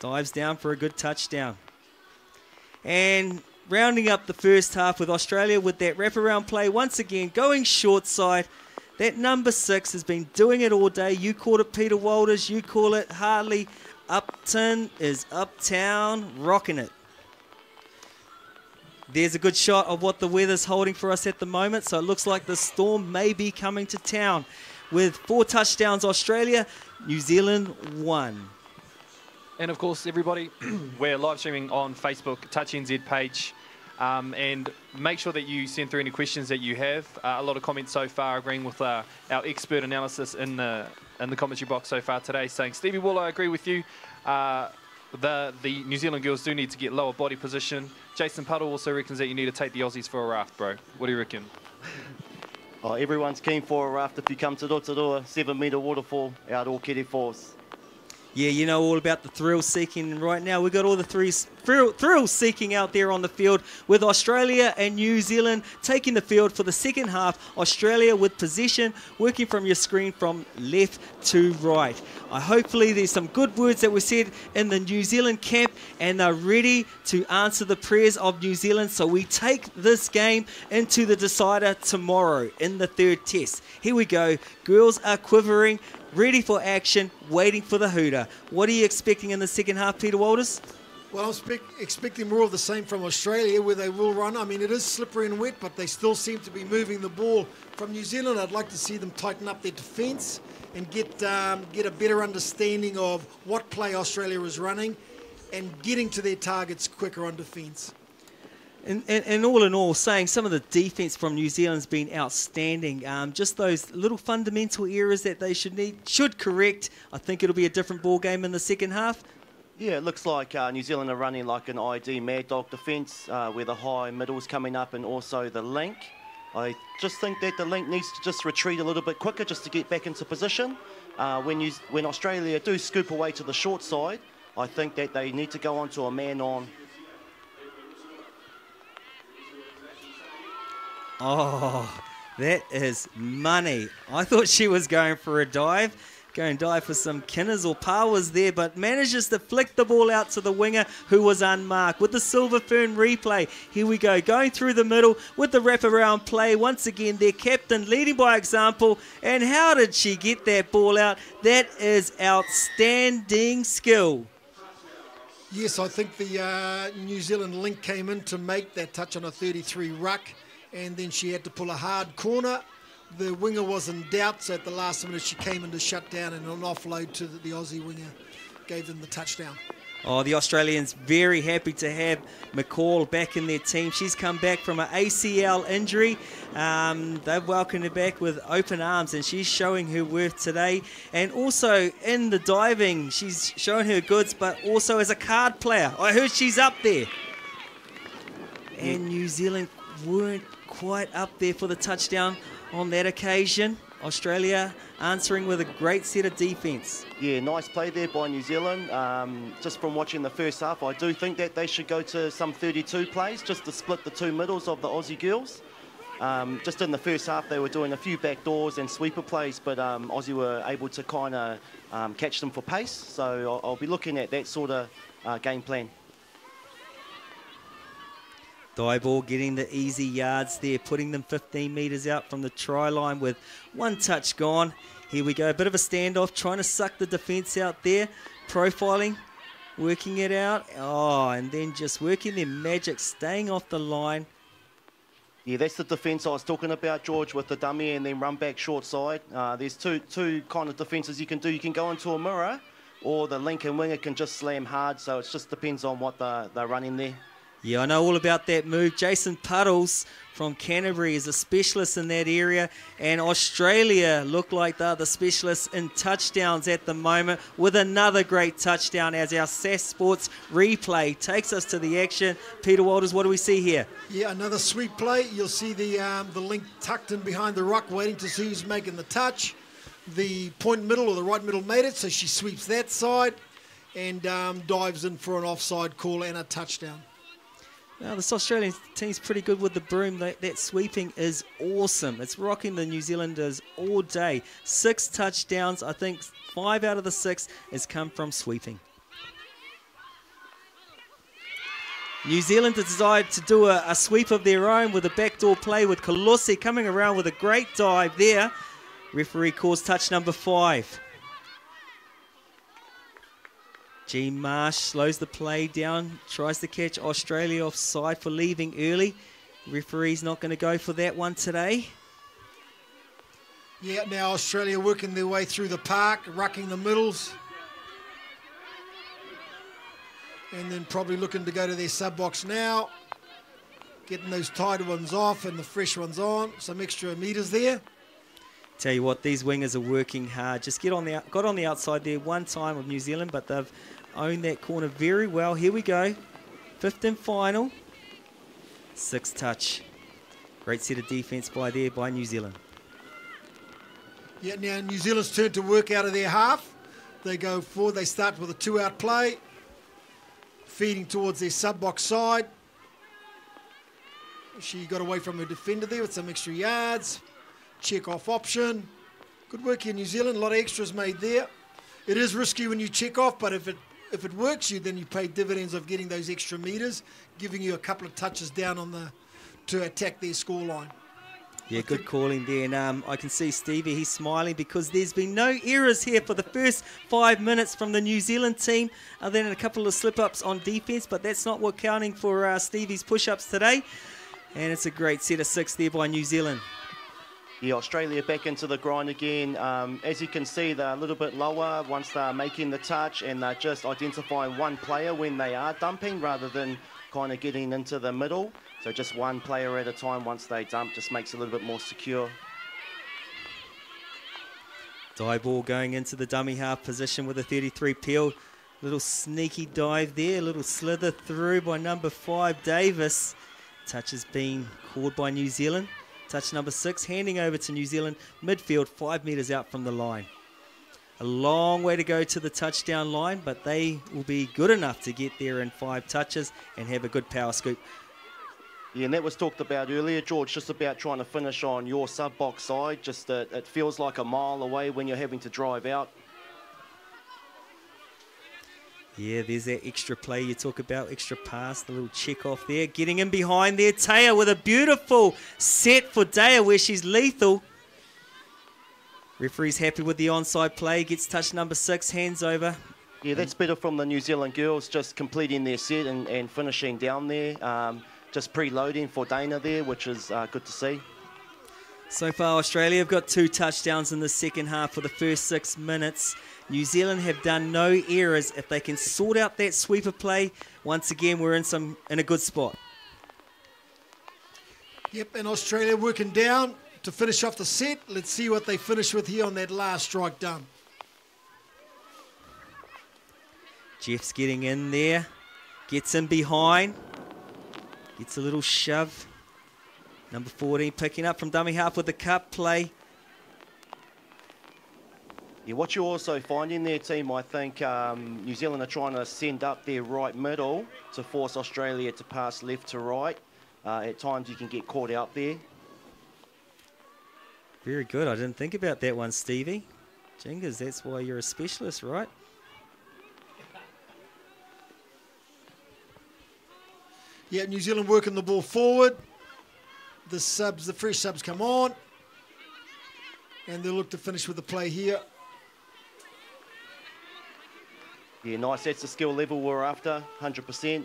Speaker 11: dives down for a good touchdown. And rounding up the first half with Australia with that wraparound play. Once again, going short side. That number 6 has been doing it all day. You call it Peter Walters, you call it Hartley. Upton is uptown, rocking it. There's a good shot of what the weather's holding for us at the moment. So it looks like the storm may be coming to town. With 4 touchdowns Australia, New Zealand 1.
Speaker 13: And of course, everybody, we're live streaming on Facebook, Touch NZ page. And make sure that you send through any questions that you have. A lot of comments so far agreeing with our expert analysis in the commentary box so far today, saying, Stevie Wall, I agree with you. The New Zealand girls do need to get lower body position. Jason Puddle also reckons that you need to take the Aussies for a raft, bro. What do you reckon?
Speaker 12: Oh, everyone's keen for a raft if you come to Rotorua, 7-metre waterfall out Orkiri Falls.
Speaker 11: Yeah, you know all about the thrill-seeking. Right now we've got all the thrill-seeking out there on the field with Australia and New Zealand taking the field for the second half. Australia with possession, working from your screen from left to right. Hopefully there's some good words that were said in the New Zealand camp, and they're ready to answer the prayers of New Zealand. So we take this game into the decider tomorrow in the 3rd test. Here we go. Girls are quivering, ready for action, waiting for the hooter. What are you expecting in the second half, Peter Walters?
Speaker 14: Well, I'm expecting more of the same from Australia, where they will run. I mean, it is slippery and wet, but they still seem to be moving the ball. From New Zealand, I'd like to see them tighten up their defence and get a better understanding of what play Australia is running and getting to their targets quicker on defence.
Speaker 11: And all in all, saying some of the defence from New Zealand's been outstanding. Just those little fundamental errors that they should correct. I think it'll be a different ball game in the second half.
Speaker 12: Yeah, it looks like New Zealand are running like an ID Mad Dog defence where the high middle's coming up and also the link. I just think that the link needs to just retreat a little bit quicker just to get back into position. When Australia do scoop away to the short side, I think that they need to go on to a man-on.
Speaker 11: Oh, that is money. I thought she was going for a dive. Go and dive for some kinners or powers there, but manages to flick the ball out to the winger who was unmarked with the Silver Fern replay. Here we go, going through the middle with the wraparound play. Once again, their captain leading by example. And how did she get that ball out? That is outstanding skill.
Speaker 14: Yes, I think the New Zealand link came in to make that touch on a 33 ruck, and then she had to pull a hard corner. The winger was in doubt, so at the last minute she came in to shut down, and an offload to the Aussie winger gave them the touchdown.
Speaker 11: Oh, the Australians very happy to have McCall back in their team. She's come back from an ACL injury. They've welcomed her back with open arms, and she's showing her worth today. And also in the diving, she's showing her goods, but also as a card player. I heard she's up there. And New Zealand weren't quite up there for the touchdown on that occasion. Australia answering with a great set of defence.
Speaker 12: Yeah, nice play there by New Zealand. Just from watching the first half, I do think that they should go to some 32 plays just to split the two middles of the Aussie girls. Just in the first half, they were doing a few back doors and sweeper plays, but Aussie were able to kind of catch them for pace. So I'll be looking at that sort of game plan.
Speaker 11: Dyball getting the easy yards there, putting them 15 metres out from the try line with one touch gone. Here we go, a bit of a standoff, trying to suck the defence out there, profiling, working it out. Oh, and then just working their magic, staying off the line.
Speaker 12: Yeah, that's the defence I was talking about, George, with the dummy and then run back short side. There's two kind of defences you can do. You can go into a mirror, or the Lincoln winger can just slam hard, so it just depends on what they're running there.
Speaker 11: Yeah, I know all about that move. Jason Puddles from Canterbury is a specialist in that area, and Australia look like they're the specialists in touchdowns at the moment, with another great touchdown as our SAS Sports replay takes us to the action. Peter Walters, what do we see here?
Speaker 14: Yeah, another sweep play. You'll see the link tucked in behind the ruck, waiting to see who's making the touch. The point middle or the right middle made it, so she sweeps that side and dives in for an offside call and a touchdown.
Speaker 11: Now, this Australian team's pretty good with the broom. That sweeping is awesome. It's rocking the New Zealanders all day. 6 touchdowns. I think 5 out of the 6 has come from sweeping. New Zealand decided to do a sweep of their own with a backdoor play with Kolose coming around with a great dive there. Referee calls touch number 5. Gene Marsh slows the play down, tries to catch Australia offside for leaving early. Referee's not going to go for that one today.
Speaker 14: Yeah, now Australia working their way through the park, rucking the middles. And then probably looking to go to their sub-box now. Getting those tighter ones off and the fresh ones on. Some extra metres there.
Speaker 11: Tell you what, these wingers are working hard. Just got on the outside there one time of New Zealand, but they've owned that corner very well. Here we go. 5th and final. 6 touch. Great set of defence by New Zealand.
Speaker 14: Yeah, now New Zealand's turn to work out of their half. They go forward. They start with a 2-out play. Feeding towards their sub-box side. She got away from her defender there with some extra yards. Check off option. Good work here, New Zealand. A lot of extras made there. It is risky when you check off, but if it works you, then you pay dividends of getting those extra metres, giving you a couple of touches down to attack their scoreline.
Speaker 11: Yeah, good calling there. And I can see Stevie, he's smiling because there's been no errors here for the first 5 minutes from the New Zealand team, other than a couple of slip-ups on defence, but that's not what counting for Stevie's push-ups today. And it's a great set of 6 there by New Zealand.
Speaker 12: Yeah, Australia back into the grind again. As you can see, they're a little bit lower once they're making the touch, and they're just identifying one player when they are dumping rather than kind of getting into the middle. So just one player at a time once they dump just makes it a little bit more secure.
Speaker 11: Dive ball going into the dummy half position with a 33 peel. Little sneaky dive there, a little slither through by number 5, Davis. Touch has been called by New Zealand. Touch number 6, handing over to New Zealand, midfield 5 metres out from the line. A long way to go to the touchdown line, but they will be good enough to get there in 5 touches and have a good power scoop.
Speaker 12: Yeah, and that was talked about earlier, George, just about trying to finish on your sub-box side. Just it feels like a mile away when you're having to drive out.
Speaker 11: Yeah, there's that extra play you talk about, extra pass, the little check off there. Getting in behind there, Taya with a beautiful set for Daya where she's lethal. Referee's happy with the onside play, gets touch number 6, hands over.
Speaker 12: Yeah, that's better from the New Zealand girls, just completing their set and finishing down there. Just preloading for Dana there, which is good to see.
Speaker 11: So far, Australia have got 2 touchdowns in the second half for the first 6 minutes. New Zealand have done no errors. If they can sort out that sweeper play, once again, we're in a good spot.
Speaker 14: Yep, and Australia working down to finish off the set. Let's see what they finish with here on that last strike done.
Speaker 11: Jeff's getting in there, gets in behind, gets a little shove. Number 14 picking up from dummy half with the cup play.
Speaker 12: Yeah, what you're also finding there, team, I think New Zealand are trying to send up their right middle to force Australia to pass left to right. At times you can get caught out there.
Speaker 11: Very good. I didn't think about that one, Stevie. Jingers, that's why you're a specialist, right?
Speaker 14: Yeah, New Zealand working the ball forward. The fresh subs come on. And they'll look to finish with the play here. Yeah,
Speaker 12: nice. That's the skill level we're after, 100%.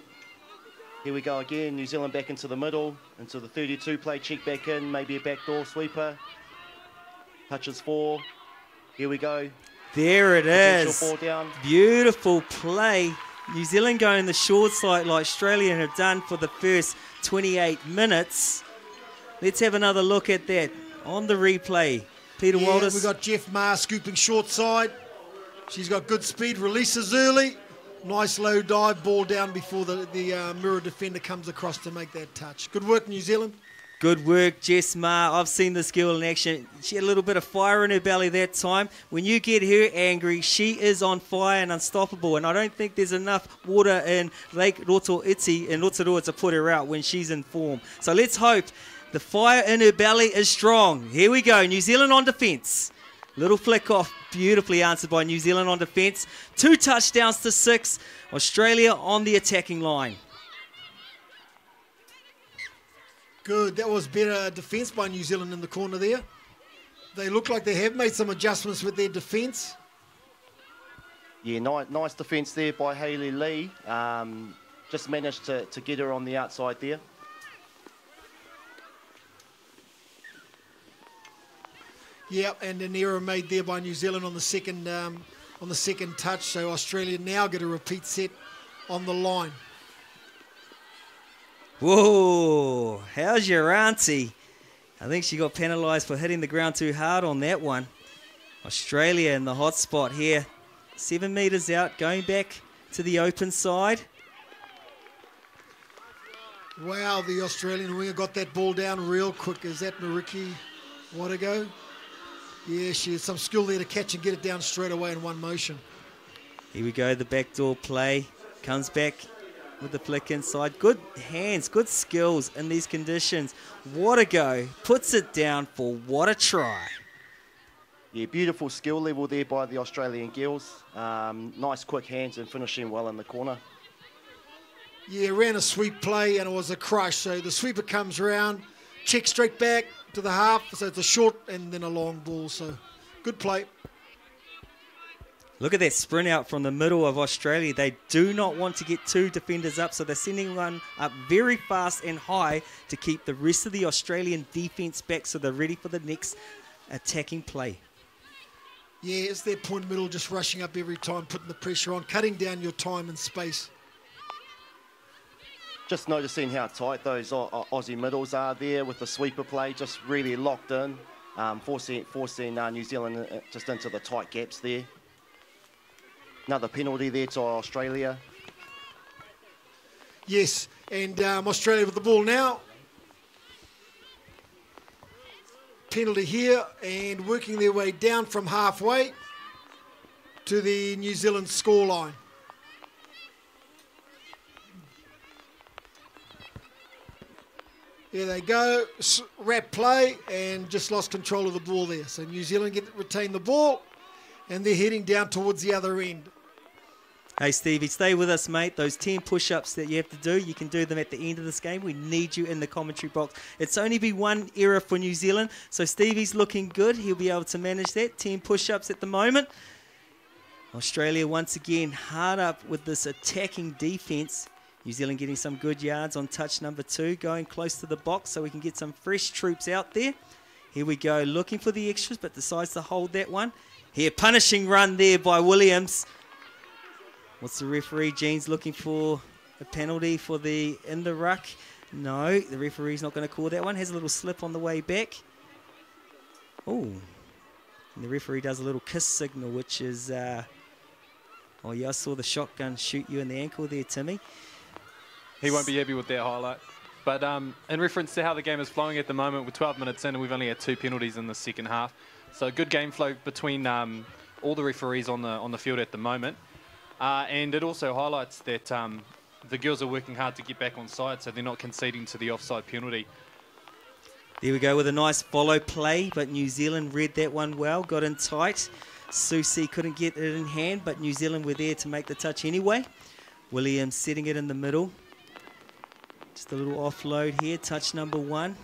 Speaker 12: Here we go again, New Zealand back into the middle, into the 32 play, check back in, maybe a backdoor sweeper. Touches 4. Here we go.
Speaker 11: There it is.
Speaker 12: Ball down.
Speaker 11: Beautiful play. New Zealand going the short side like Australia have done for the first 28 minutes. Let's have another look at that on the replay. Peter Walters.
Speaker 14: We've got Jeff Maher scooping short side. She's got good speed, releases early. Nice low dive, ball down before the mirror defender comes across to make that touch. Good work, New Zealand.
Speaker 11: Good work, Jess Maher. I've seen this girl in action. She had a little bit of fire in her belly that time. When you get her angry, she is on fire and unstoppable. And I don't think there's enough water in Lake Rotoiti in Rotorua to put her out when she's in form. So let's hope the fire in her belly is strong. Here we go, New Zealand on defence. Little flick off, beautifully answered by New Zealand on defence. 2 touchdowns to 6. Australia on the attacking line.
Speaker 14: Good, that was better defence by New Zealand in the corner there. They look like they have made some adjustments with their defence.
Speaker 12: Yeah, nice defence there by Hayley Lee. Just managed to get her on the outside there.
Speaker 14: Yeah, and an error made there by New Zealand on the second touch. So Australia now get a repeat set on the line.
Speaker 11: Whoa, how's your auntie? I think she got penalised for hitting the ground too hard on that one. Australia in the hot spot here. 7 metres out, going back to the open side.
Speaker 14: Wow, the Australian winger got that ball down real quick. Is that Mariki Wadago? Yeah, she has some skill there to catch and get it down straight away in one motion.
Speaker 11: Here we go, the backdoor play. Comes back with the flick inside. Good hands, good skills in these conditions. Wadago puts it down for what a try.
Speaker 12: Yeah, beautiful skill level there by the Australian girls. Nice quick hands and finishing well in the corner.
Speaker 14: Yeah, ran a sweep play and it was a crush. So the sweeper comes around, checks straight back to the half. So it's a short and then a long ball. So good play.
Speaker 11: Look at that sprint out from the middle of Australia. They do not want to get 2 defenders up, so they're sending one up very fast and high to keep the rest of the Australian defence back so they're ready for the next attacking play.
Speaker 14: Yeah, it's their point middle just rushing up every time, putting the pressure on, cutting down your time and space.
Speaker 12: Just noticing how tight those Aussie middles are there with the sweeper play, just really locked in, forcing New Zealand just into the tight gaps there. Another penalty there to Australia.
Speaker 14: Yes, and Australia with the ball now. Penalty here and working their way down from halfway to the New Zealand scoreline. There they go, wrap play and just lost control of the ball there. So New Zealand retain the ball and they're heading down towards the other end.
Speaker 11: Hey Stevie, stay with us, mate. Those 10 push-ups that you have to do, you can do them at the end of this game. We need you in the commentary box. It's only been 1 error for New Zealand, so Stevie's looking good. He'll be able to manage that. 10 push-ups at the moment. Australia once again hard up with this attacking defence. New Zealand getting some good yards on touch number 2, going close to the box so we can get some fresh troops out there. Here we go, looking for the extras, but decides to hold that one. Here, punishing run there by Williams. What's the referee? Jean's looking for a penalty for the in the ruck. No, the referee's not going to call that one. Has a little slip on the way back. Oh, and the referee does a little kiss signal, which is, oh yeah, I saw the shotgun shoot you in the ankle there, Timmy.
Speaker 13: He won't be happy with that highlight. But in reference to how the game is flowing at the moment, we're 12 minutes in and we've only had 2 penalties in the second half. So good game flow between all the referees on the field at the moment. And it also highlights that the girls are working hard to get back on side, so they're not conceding to the offside penalty.
Speaker 11: There we go with a nice follow play, but New Zealand read that one well, got in tight. Susie couldn't get it in hand, but New Zealand were there to make the touch anyway. Williams setting it in the middle. Just a little offload here, touch number 1.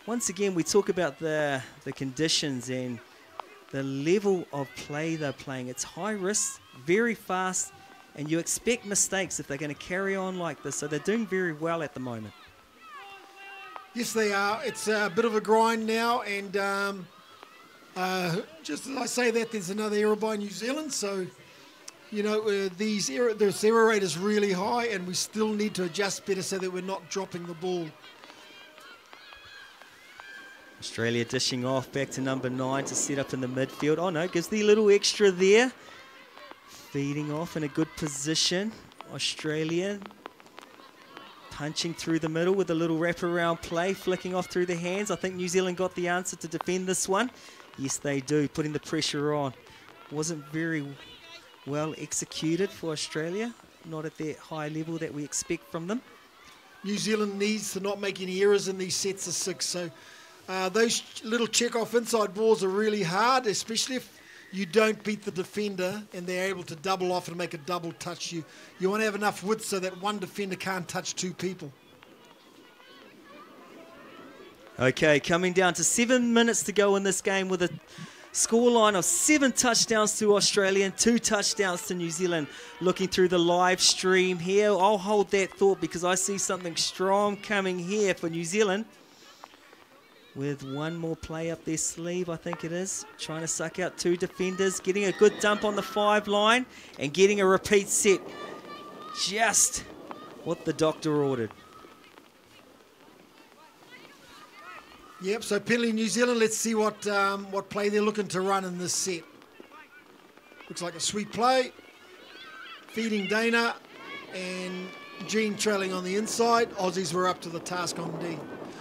Speaker 11: Once again, we talk about the conditions and the level of play they're playing. It's high risk, very fast, and you expect mistakes if they're going to carry on like this. So they're doing very well at the moment.
Speaker 14: Yes, they are. It's a bit of a grind now, and just as I say that, there's another error by New Zealand. So, you know, this error rate is really high, and we still need to adjust better so that we're not dropping the ball.
Speaker 11: Australia dishing off back to number 9 to set up in the midfield. Oh no, gives the little extra there. Feeding off in a good position. Australia punching through the middle with a little wraparound play, flicking off through the hands. I think New Zealand got the answer to defend this one. Yes, they do, putting the pressure on. Wasn't very well executed for Australia. Not at that high level that we expect from them.
Speaker 14: New Zealand needs to not make any errors in these sets of 6. So those little check-off inside balls are really hard, especially if you don't beat the defender and they're able to double off and make a double touch. You want to have enough width so that one defender can't touch 2 people.
Speaker 11: Okay, coming down to 7 minutes to go in this game with a scoreline of 7 touchdowns to Australia and 2 touchdowns to New Zealand. Looking through the live stream here, I'll hold that thought because I see something strong coming here for New Zealand. With one more play up their sleeve, I think it is. Trying to suck out 2 defenders, getting a good dump on the 5 line and getting a repeat set. Just what the doctor ordered.
Speaker 14: Yep, so penalty New Zealand. Let's see what play they're looking to run in this set. Looks like a sweet play. Feeding Dana and Jean trailing on the inside. Aussies were up to the task on D.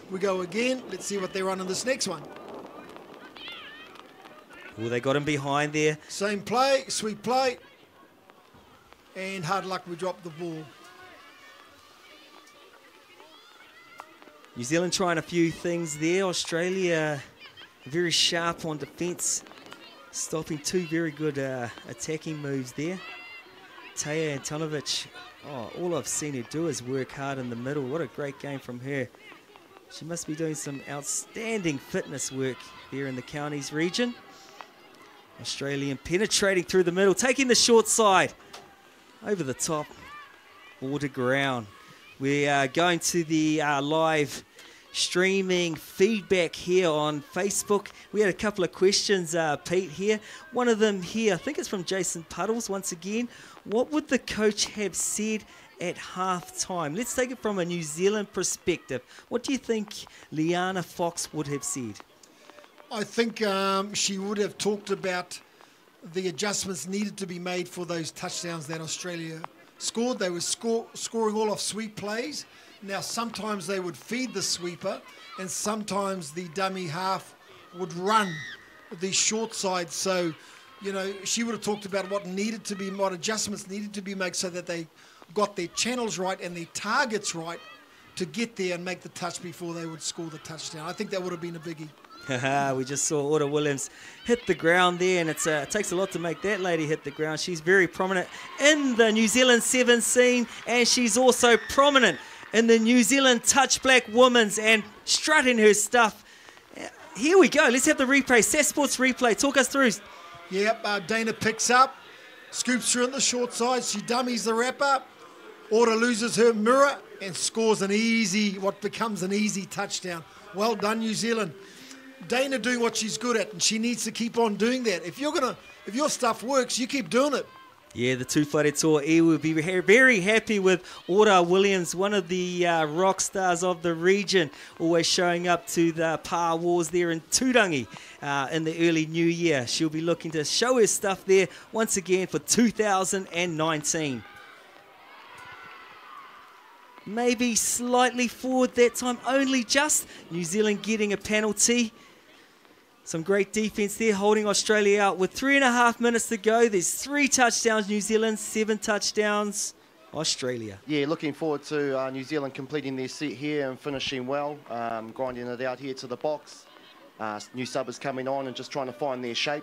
Speaker 14: We go again. Let's see what they run in this next one.
Speaker 11: Oh, they got him behind there.
Speaker 14: Same play, sweet play. And hard luck, we dropped the ball.
Speaker 11: New Zealand trying a few things there. Australia very sharp on defence. Stopping 2 very good attacking moves there. Taya Antanovic, all I've seen her do is work hard in the middle. What a great game from her. She must be doing some outstanding fitness work there in the counties region. Australian penetrating through the middle, taking the short side. Over the top, ball to ground. We are going to the live streaming feedback here on Facebook. We had a couple of questions, Pete, here. One of them here, I think it's from Jason Puddles once again. What would the coach have said at half-time? Let's take it from a New Zealand perspective. What do you think Liana Fox would have said?
Speaker 14: I think she would have talked about the adjustments needed to be made for those touchdowns that Australia scored. They were scoring all off sweep plays. Now, sometimes they would feed the sweeper, and sometimes the dummy half would run the short side. So, you know, she would have talked about what adjustments needed to be made so that they got their channels right and their targets right to get there and make the touch before they would score the touchdown. I think that would have been a biggie.
Speaker 11: We just saw Orta Williams hit the ground there, and it takes a lot to make that lady hit the ground. She's very prominent in the New Zealand 7 scene, and she's also prominent in the New Zealand Touch Black Women's and strutting her stuff. Here we go. Let's have the replay. SAS Sports replay. Talk us through.
Speaker 14: Yep, Dana picks up, scoops her in the short side. She dummies the wrapper. Orta loses her mirror and scores what becomes an easy touchdown. Well done, New Zealand. Dana doing what she's good at, and she needs to keep on doing that. If your stuff works, you keep doing it.
Speaker 11: Yeah, the Tūwhare Toa E will be very happy with Orta Williams, one of the rock stars of the region, always showing up to the Pa Wars there in Tūrangi in the early new year. She'll be looking to show her stuff there once again for 2019. Maybe slightly forward that time, only just. New Zealand getting a penalty. Some great defence there, holding Australia out with 3.5 minutes to go. There's 3 touchdowns New Zealand, 7 touchdowns Australia.
Speaker 12: Yeah, looking forward to New Zealand completing their set here and finishing well, grinding it out here to the box. New subbers coming on and just trying to find their shape.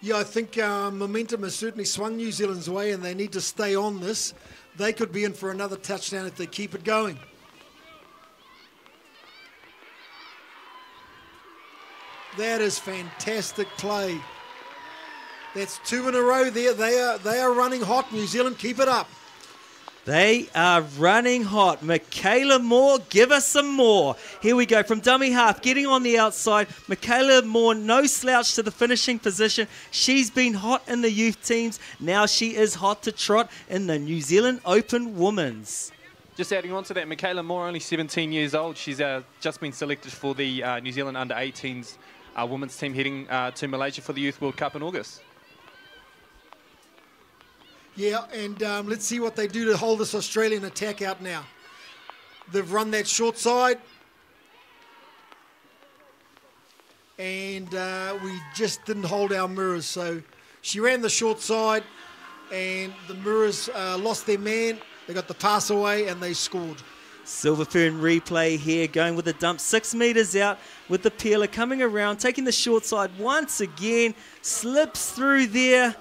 Speaker 14: Yeah, I think momentum has certainly swung New Zealand's way, and they need to stay on this. They could be in for another touchdown if they keep it going. That is fantastic play. That's 2 in a row there. They are running hot. New Zealand, keep it up.
Speaker 11: They are running hot. Michaela Moore, give us some more. Here we go from dummy half, getting on the outside. Michaela Moore, no slouch to the finishing position. She's been hot in the youth teams. Now she is hot to trot in the New Zealand Open Women's.
Speaker 13: Just adding on to that, Michaela Moore, only 17 years old. She's just been selected for the New Zealand Under-18s women's team heading to Malaysia for the Youth World Cup in August.
Speaker 14: Yeah, and let's see what they do to hold this Australian attack out now. They've run that short side. And we just didn't hold our mirrors. So she ran the short side, and the mirrors lost their man. They got the pass away, and they scored.
Speaker 11: Silver Fern replay here, going with the dump 6 metres out with the peeler coming around, taking the short side once again, slips through there.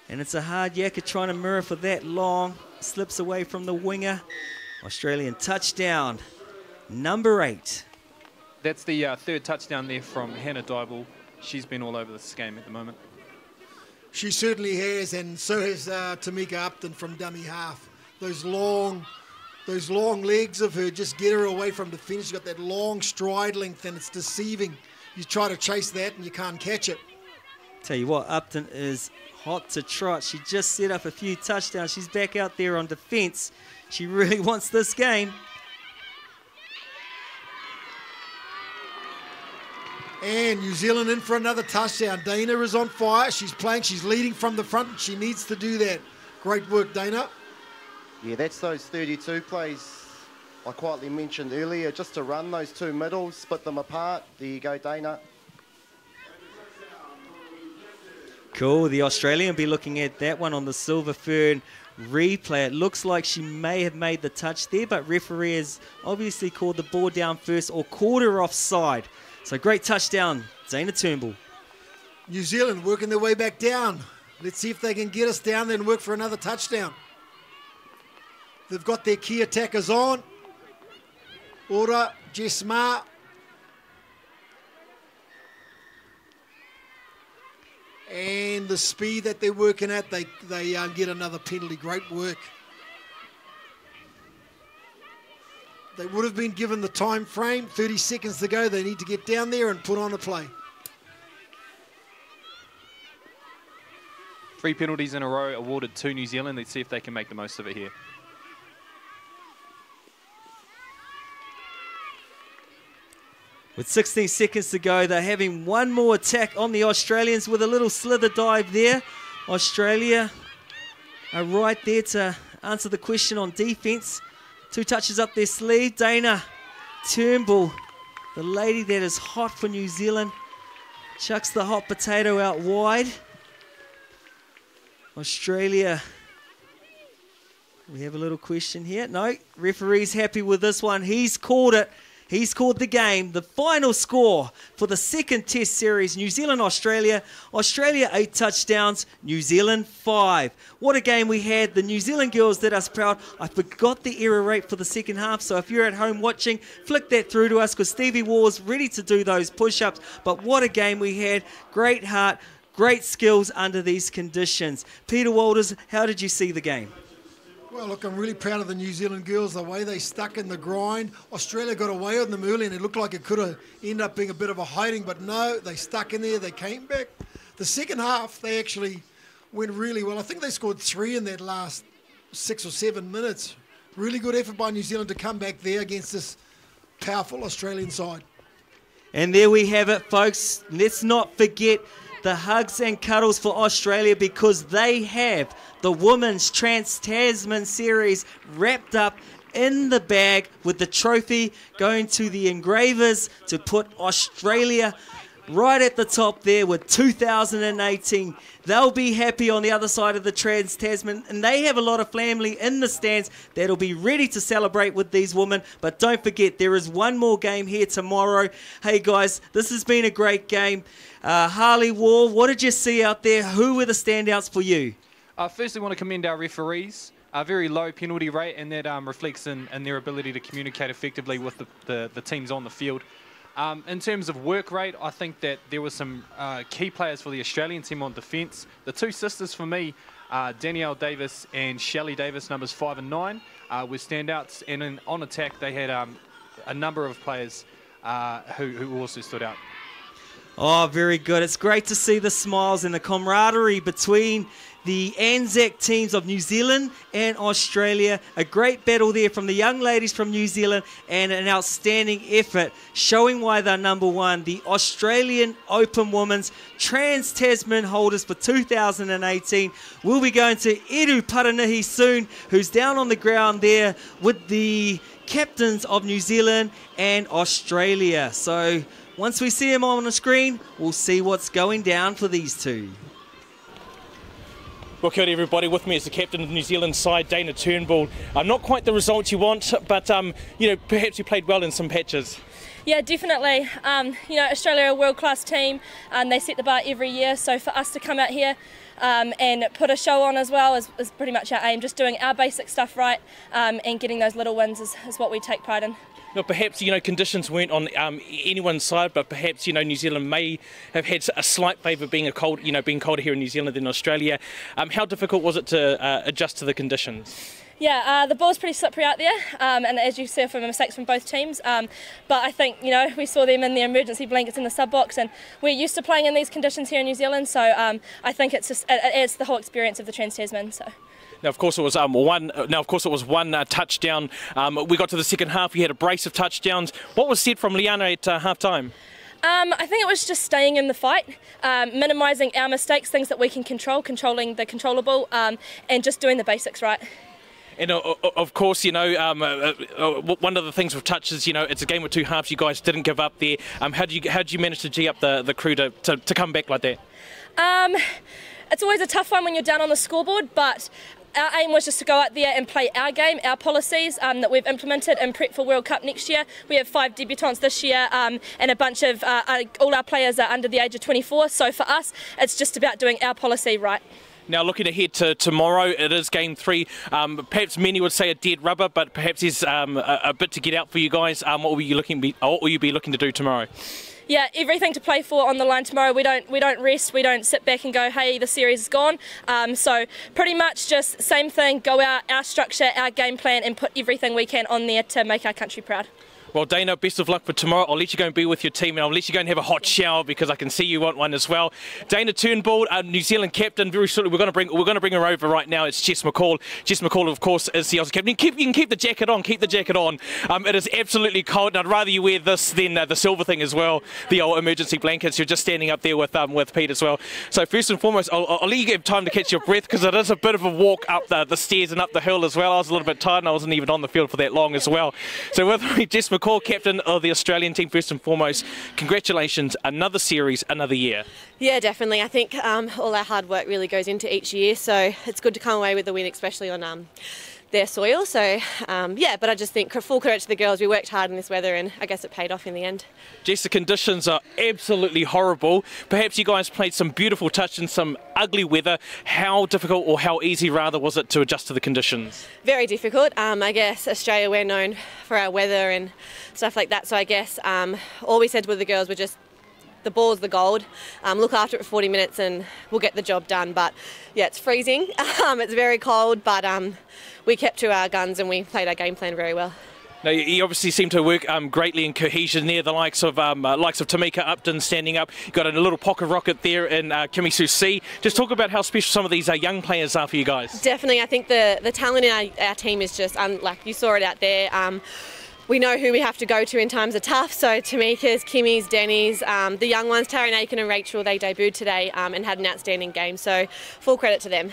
Speaker 11: And it's a hard yakka trying to mirror for that long. Slips away from the winger. Australian touchdown, number 8.
Speaker 13: That's the third touchdown there from Hannah Dybel. She's been all over this game at the moment.
Speaker 14: She certainly has, and so has Tamika Upton from dummy half. Those long legs of her just get her away from defence. She's got that long stride length, and it's deceiving. You try to chase that, and you can't catch it.
Speaker 11: Tell you what, Upton is hot to trot. She just set up a few touchdowns. She's back out there on defence. She really wants this game.
Speaker 14: And New Zealand in for another touchdown. Dana is on fire. She's playing. She's leading from the front. She needs to do that. Great work, Dana.
Speaker 12: Yeah, that's those 32 plays I quietly mentioned earlier, just to run those two middles, split them apart. There you go, Dana.
Speaker 11: Cool, the Australian will be looking at that one on the Silver Fern replay. It looks like she may have made the touch there, but referee has obviously called the ball down first or called her offside. So great touchdown, Dana Turnbull.
Speaker 14: New Zealand working their way back down. Let's see if they can get us down there and work for another touchdown. They've got their key attackers on. Ora, Jess Ma. And the speed that they're working at, they get another penalty. Great work. They would have been given the time frame, 30 seconds to go. They need to get down there and put on a play.
Speaker 13: 3 penalties in a row awarded to New Zealand. Let's see if they can make the most of it here.
Speaker 11: With 16 seconds to go, they're having one more attack on the Australians with a little slither dive there. Australia are right there to answer the question on defence. 2 touches up their sleeve. Dana Turnbull, the lady that is hot for New Zealand, chucks the hot potato out wide. Australia, we have a little question here. No, referee's happy with this one. He's called it. He's called the game. The final score for the second test series, New Zealand-Australia. Australia 8 touchdowns, New Zealand 5. What a game we had. The New Zealand girls did us proud. I forgot the error rate for the second half, so if you're at home watching, flick that through to us because Stevie Waugh's ready to do those push-ups. But what a game we had. Great heart, great skills under these conditions. Peter Walters, how did you see the game?
Speaker 14: Well, look, I'm really proud of the New Zealand girls, the way they stuck in the grind. Australia got away on them early, and it looked like it could have ended up being a bit of a hiding, but no, they stuck in there, they came back. The second half, they actually went really well. I think they scored 3 in that last 6 or 7 minutes. Really good effort by New Zealand to come back there against this powerful Australian side.
Speaker 11: And there we have it, folks. Let's not forget the hugs and cuddles for Australia because they have the Women's Trans-Tasman Series wrapped up in the bag with the trophy going to the engravers to put Australia right at the top there with 2018. They'll be happy on the other side of the Trans-Tasman, and they have a lot of family in the stands that'll be ready to celebrate with these women. But don't forget, there is one more game here tomorrow. Hey guys, this has been a great game. Harley Wall, what did you see out there? Who were the standouts for you?
Speaker 13: Firstly, I want to commend our referees. A very low penalty rate, and that reflects in their ability to communicate effectively with the teams on the field. In terms of work rate, I think that there were some key players for the Australian team on defence. The two sisters for me, Danielle Davis and Shelley Davis, numbers 5 and 9, were standouts. And on attack, they had a number of players who also stood out.
Speaker 11: Oh, very good. It's great to see the smiles and the camaraderie between the Anzac teams of New Zealand and Australia. A great battle there from the young ladies from New Zealand and an outstanding effort showing why they're number one. The Australian Open Women's Trans-Tasman holders for 2018. We'll be going to Edu Paranahi soon, who's down on the ground there with the captains of New Zealand and Australia. So once we see him on the screen, we'll see what's going down for these two.
Speaker 15: Well, kia ora everybody, with me is the captain of the New Zealand side, Dana Turnbull. Not quite the results you want, but you know, perhaps you played well in some patches.
Speaker 3: Yeah, definitely. You know, Australia are a world-class team, and they set the bar every year. So for us to come out here and put a show on as well is pretty much our aim. Just doing our basic stuff right and getting those little wins is what we take pride in.
Speaker 15: Now, perhaps, you know, conditions weren't on anyone's side, but perhaps, you know, New Zealand may have had a slight favour being being colder here in New Zealand than Australia. How difficult was it to adjust to the conditions?
Speaker 3: Yeah, the ball's pretty slippery out there, and as you see from mistakes from both teams. But I think, you know, we saw them in their emergency blankets in the sub box, and we're used to playing in these conditions here in New Zealand. So I think it adds the whole experience of the Trans-Tasman. So.
Speaker 15: Now, of course, it was one touchdown. We got to the second half. We had a brace of touchdowns. What was said from Liana at half time?
Speaker 3: I think it was just staying in the fight, minimising our mistakes, things that we can control, controlling the controllable, and just doing the basics right.
Speaker 15: And of course, you know, one of the things with touch is, you know, it's a game with two halves. You guys didn't give up there. How did you manage to gee up the crew to come back like that?
Speaker 3: It's always a tough one when you're down on the scoreboard, but our aim was just to go out there and play our game, our policies that we've implemented and prep for World Cup next year. We have 5 debutants this year and a bunch of, all our players are under the age of 24. So for us, it's just about doing our policy right.
Speaker 15: Now, looking ahead to tomorrow, it is game 3. Perhaps many would say a dead rubber, but perhaps there's a bit to get out for you guys. What will you be looking to do tomorrow?
Speaker 3: Yeah, everything to play for on the line tomorrow. We don't rest. We don't sit back and go, hey, the series is gone. So pretty much just same thing. Go out, our structure, our game plan, and put everything we can on there to make our country proud.
Speaker 15: Well, Dana, best of luck for tomorrow. I'll let you go and be with your team, and I'll let you go and have a hot shower because I can see you want one as well. Dana Turnbull, New Zealand captain. Very shortly, we're going to bring her over right now. It's Jess McCall. Jess McCall, of course, is the Aussie captain. You can keep the jacket on. Keep the jacket on. It is absolutely cold, and I'd rather you wear this than the silver thing as well. The old emergency blankets. You're just standing up there with Pete as well. So first and foremost, I'll let you get time to catch your breath because it is a bit of a walk up the stairs and up the hill as well. I was a little bit tired, and I wasn't even on the field for that long as well. So with me, Jess McCall, captain of the Australian team. First and foremost, congratulations, another series, another year.
Speaker 16: Yeah, definitely. I think all our hard work really goes into each year, so it's good to come away with the win, especially on their soil. So yeah, but I just think full credit to the girls. We worked hard in this weather and I guess it paid off in the end.
Speaker 15: Jess, the conditions are absolutely horrible. Perhaps you guys played some beautiful touch in some ugly weather. How difficult, or how easy rather, was it to adjust to the conditions?
Speaker 16: Very difficult. I guess Australia, we're known for our weather and stuff like that, so I guess all we said with the girls were just the ball's the gold. Look after it for 40 minutes and we'll get the job done. But yeah, it's freezing. It's very cold, but we kept to our guns and we played our game plan very well.
Speaker 15: Now, you obviously seem to work greatly in cohesion there. The likes of Tamika Upton standing up. You've got a little pocket rocket there in Kimi Susi. Just talk about how special some of these young players are for you guys.
Speaker 16: Definitely. I think the talent in our team is just, like you saw it out there. We know who we have to go to in times of tough, so Tamika's, Kimmy's, Danny's, the young ones, Taryn Aiken and Rachel, they debuted today and had an outstanding game, so full credit to them.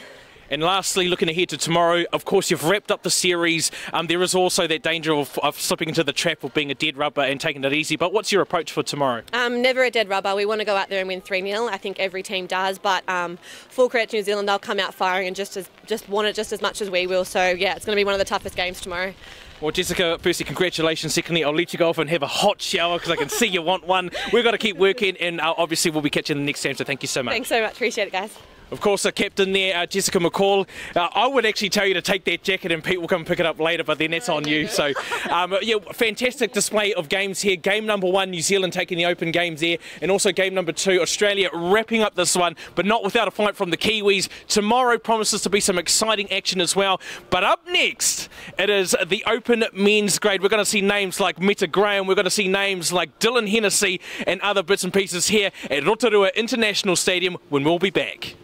Speaker 15: And lastly, looking ahead to tomorrow, of course you've wrapped up the series. There is also that danger of slipping into the trap of being a dead rubber and taking it easy, but what's your approach for tomorrow?
Speaker 16: Never a dead rubber. We want to go out there and win 3-0. I think every team does, but full credit to New Zealand. They'll come out firing and just want it just as much as we will, so yeah, it's going to be one of the toughest games tomorrow.
Speaker 15: Well, Jessica, firstly, congratulations. Secondly, I'll let you go off and have a hot shower because I can see you want one. We've got to keep working, and obviously we'll be catching the next game, so thank you so much.
Speaker 16: Thanks so much. Appreciate it, guys.
Speaker 15: Of course, the captain there, Jessica McCall. I would actually tell you to take that jacket and Pete will come pick it up later, but then that's on you. So, yeah, fantastic display of games here. Game number 1, New Zealand taking the open games there, and also game number 2, Australia wrapping up this one, but not without a fight from the Kiwis. Tomorrow promises to be some exciting action as well. But up next, it is the open men's grade. We're going to see names like Meta Graham, we're going to see names like Dylan Hennessy and other bits and pieces here at Rotorua International Stadium when we'll be back.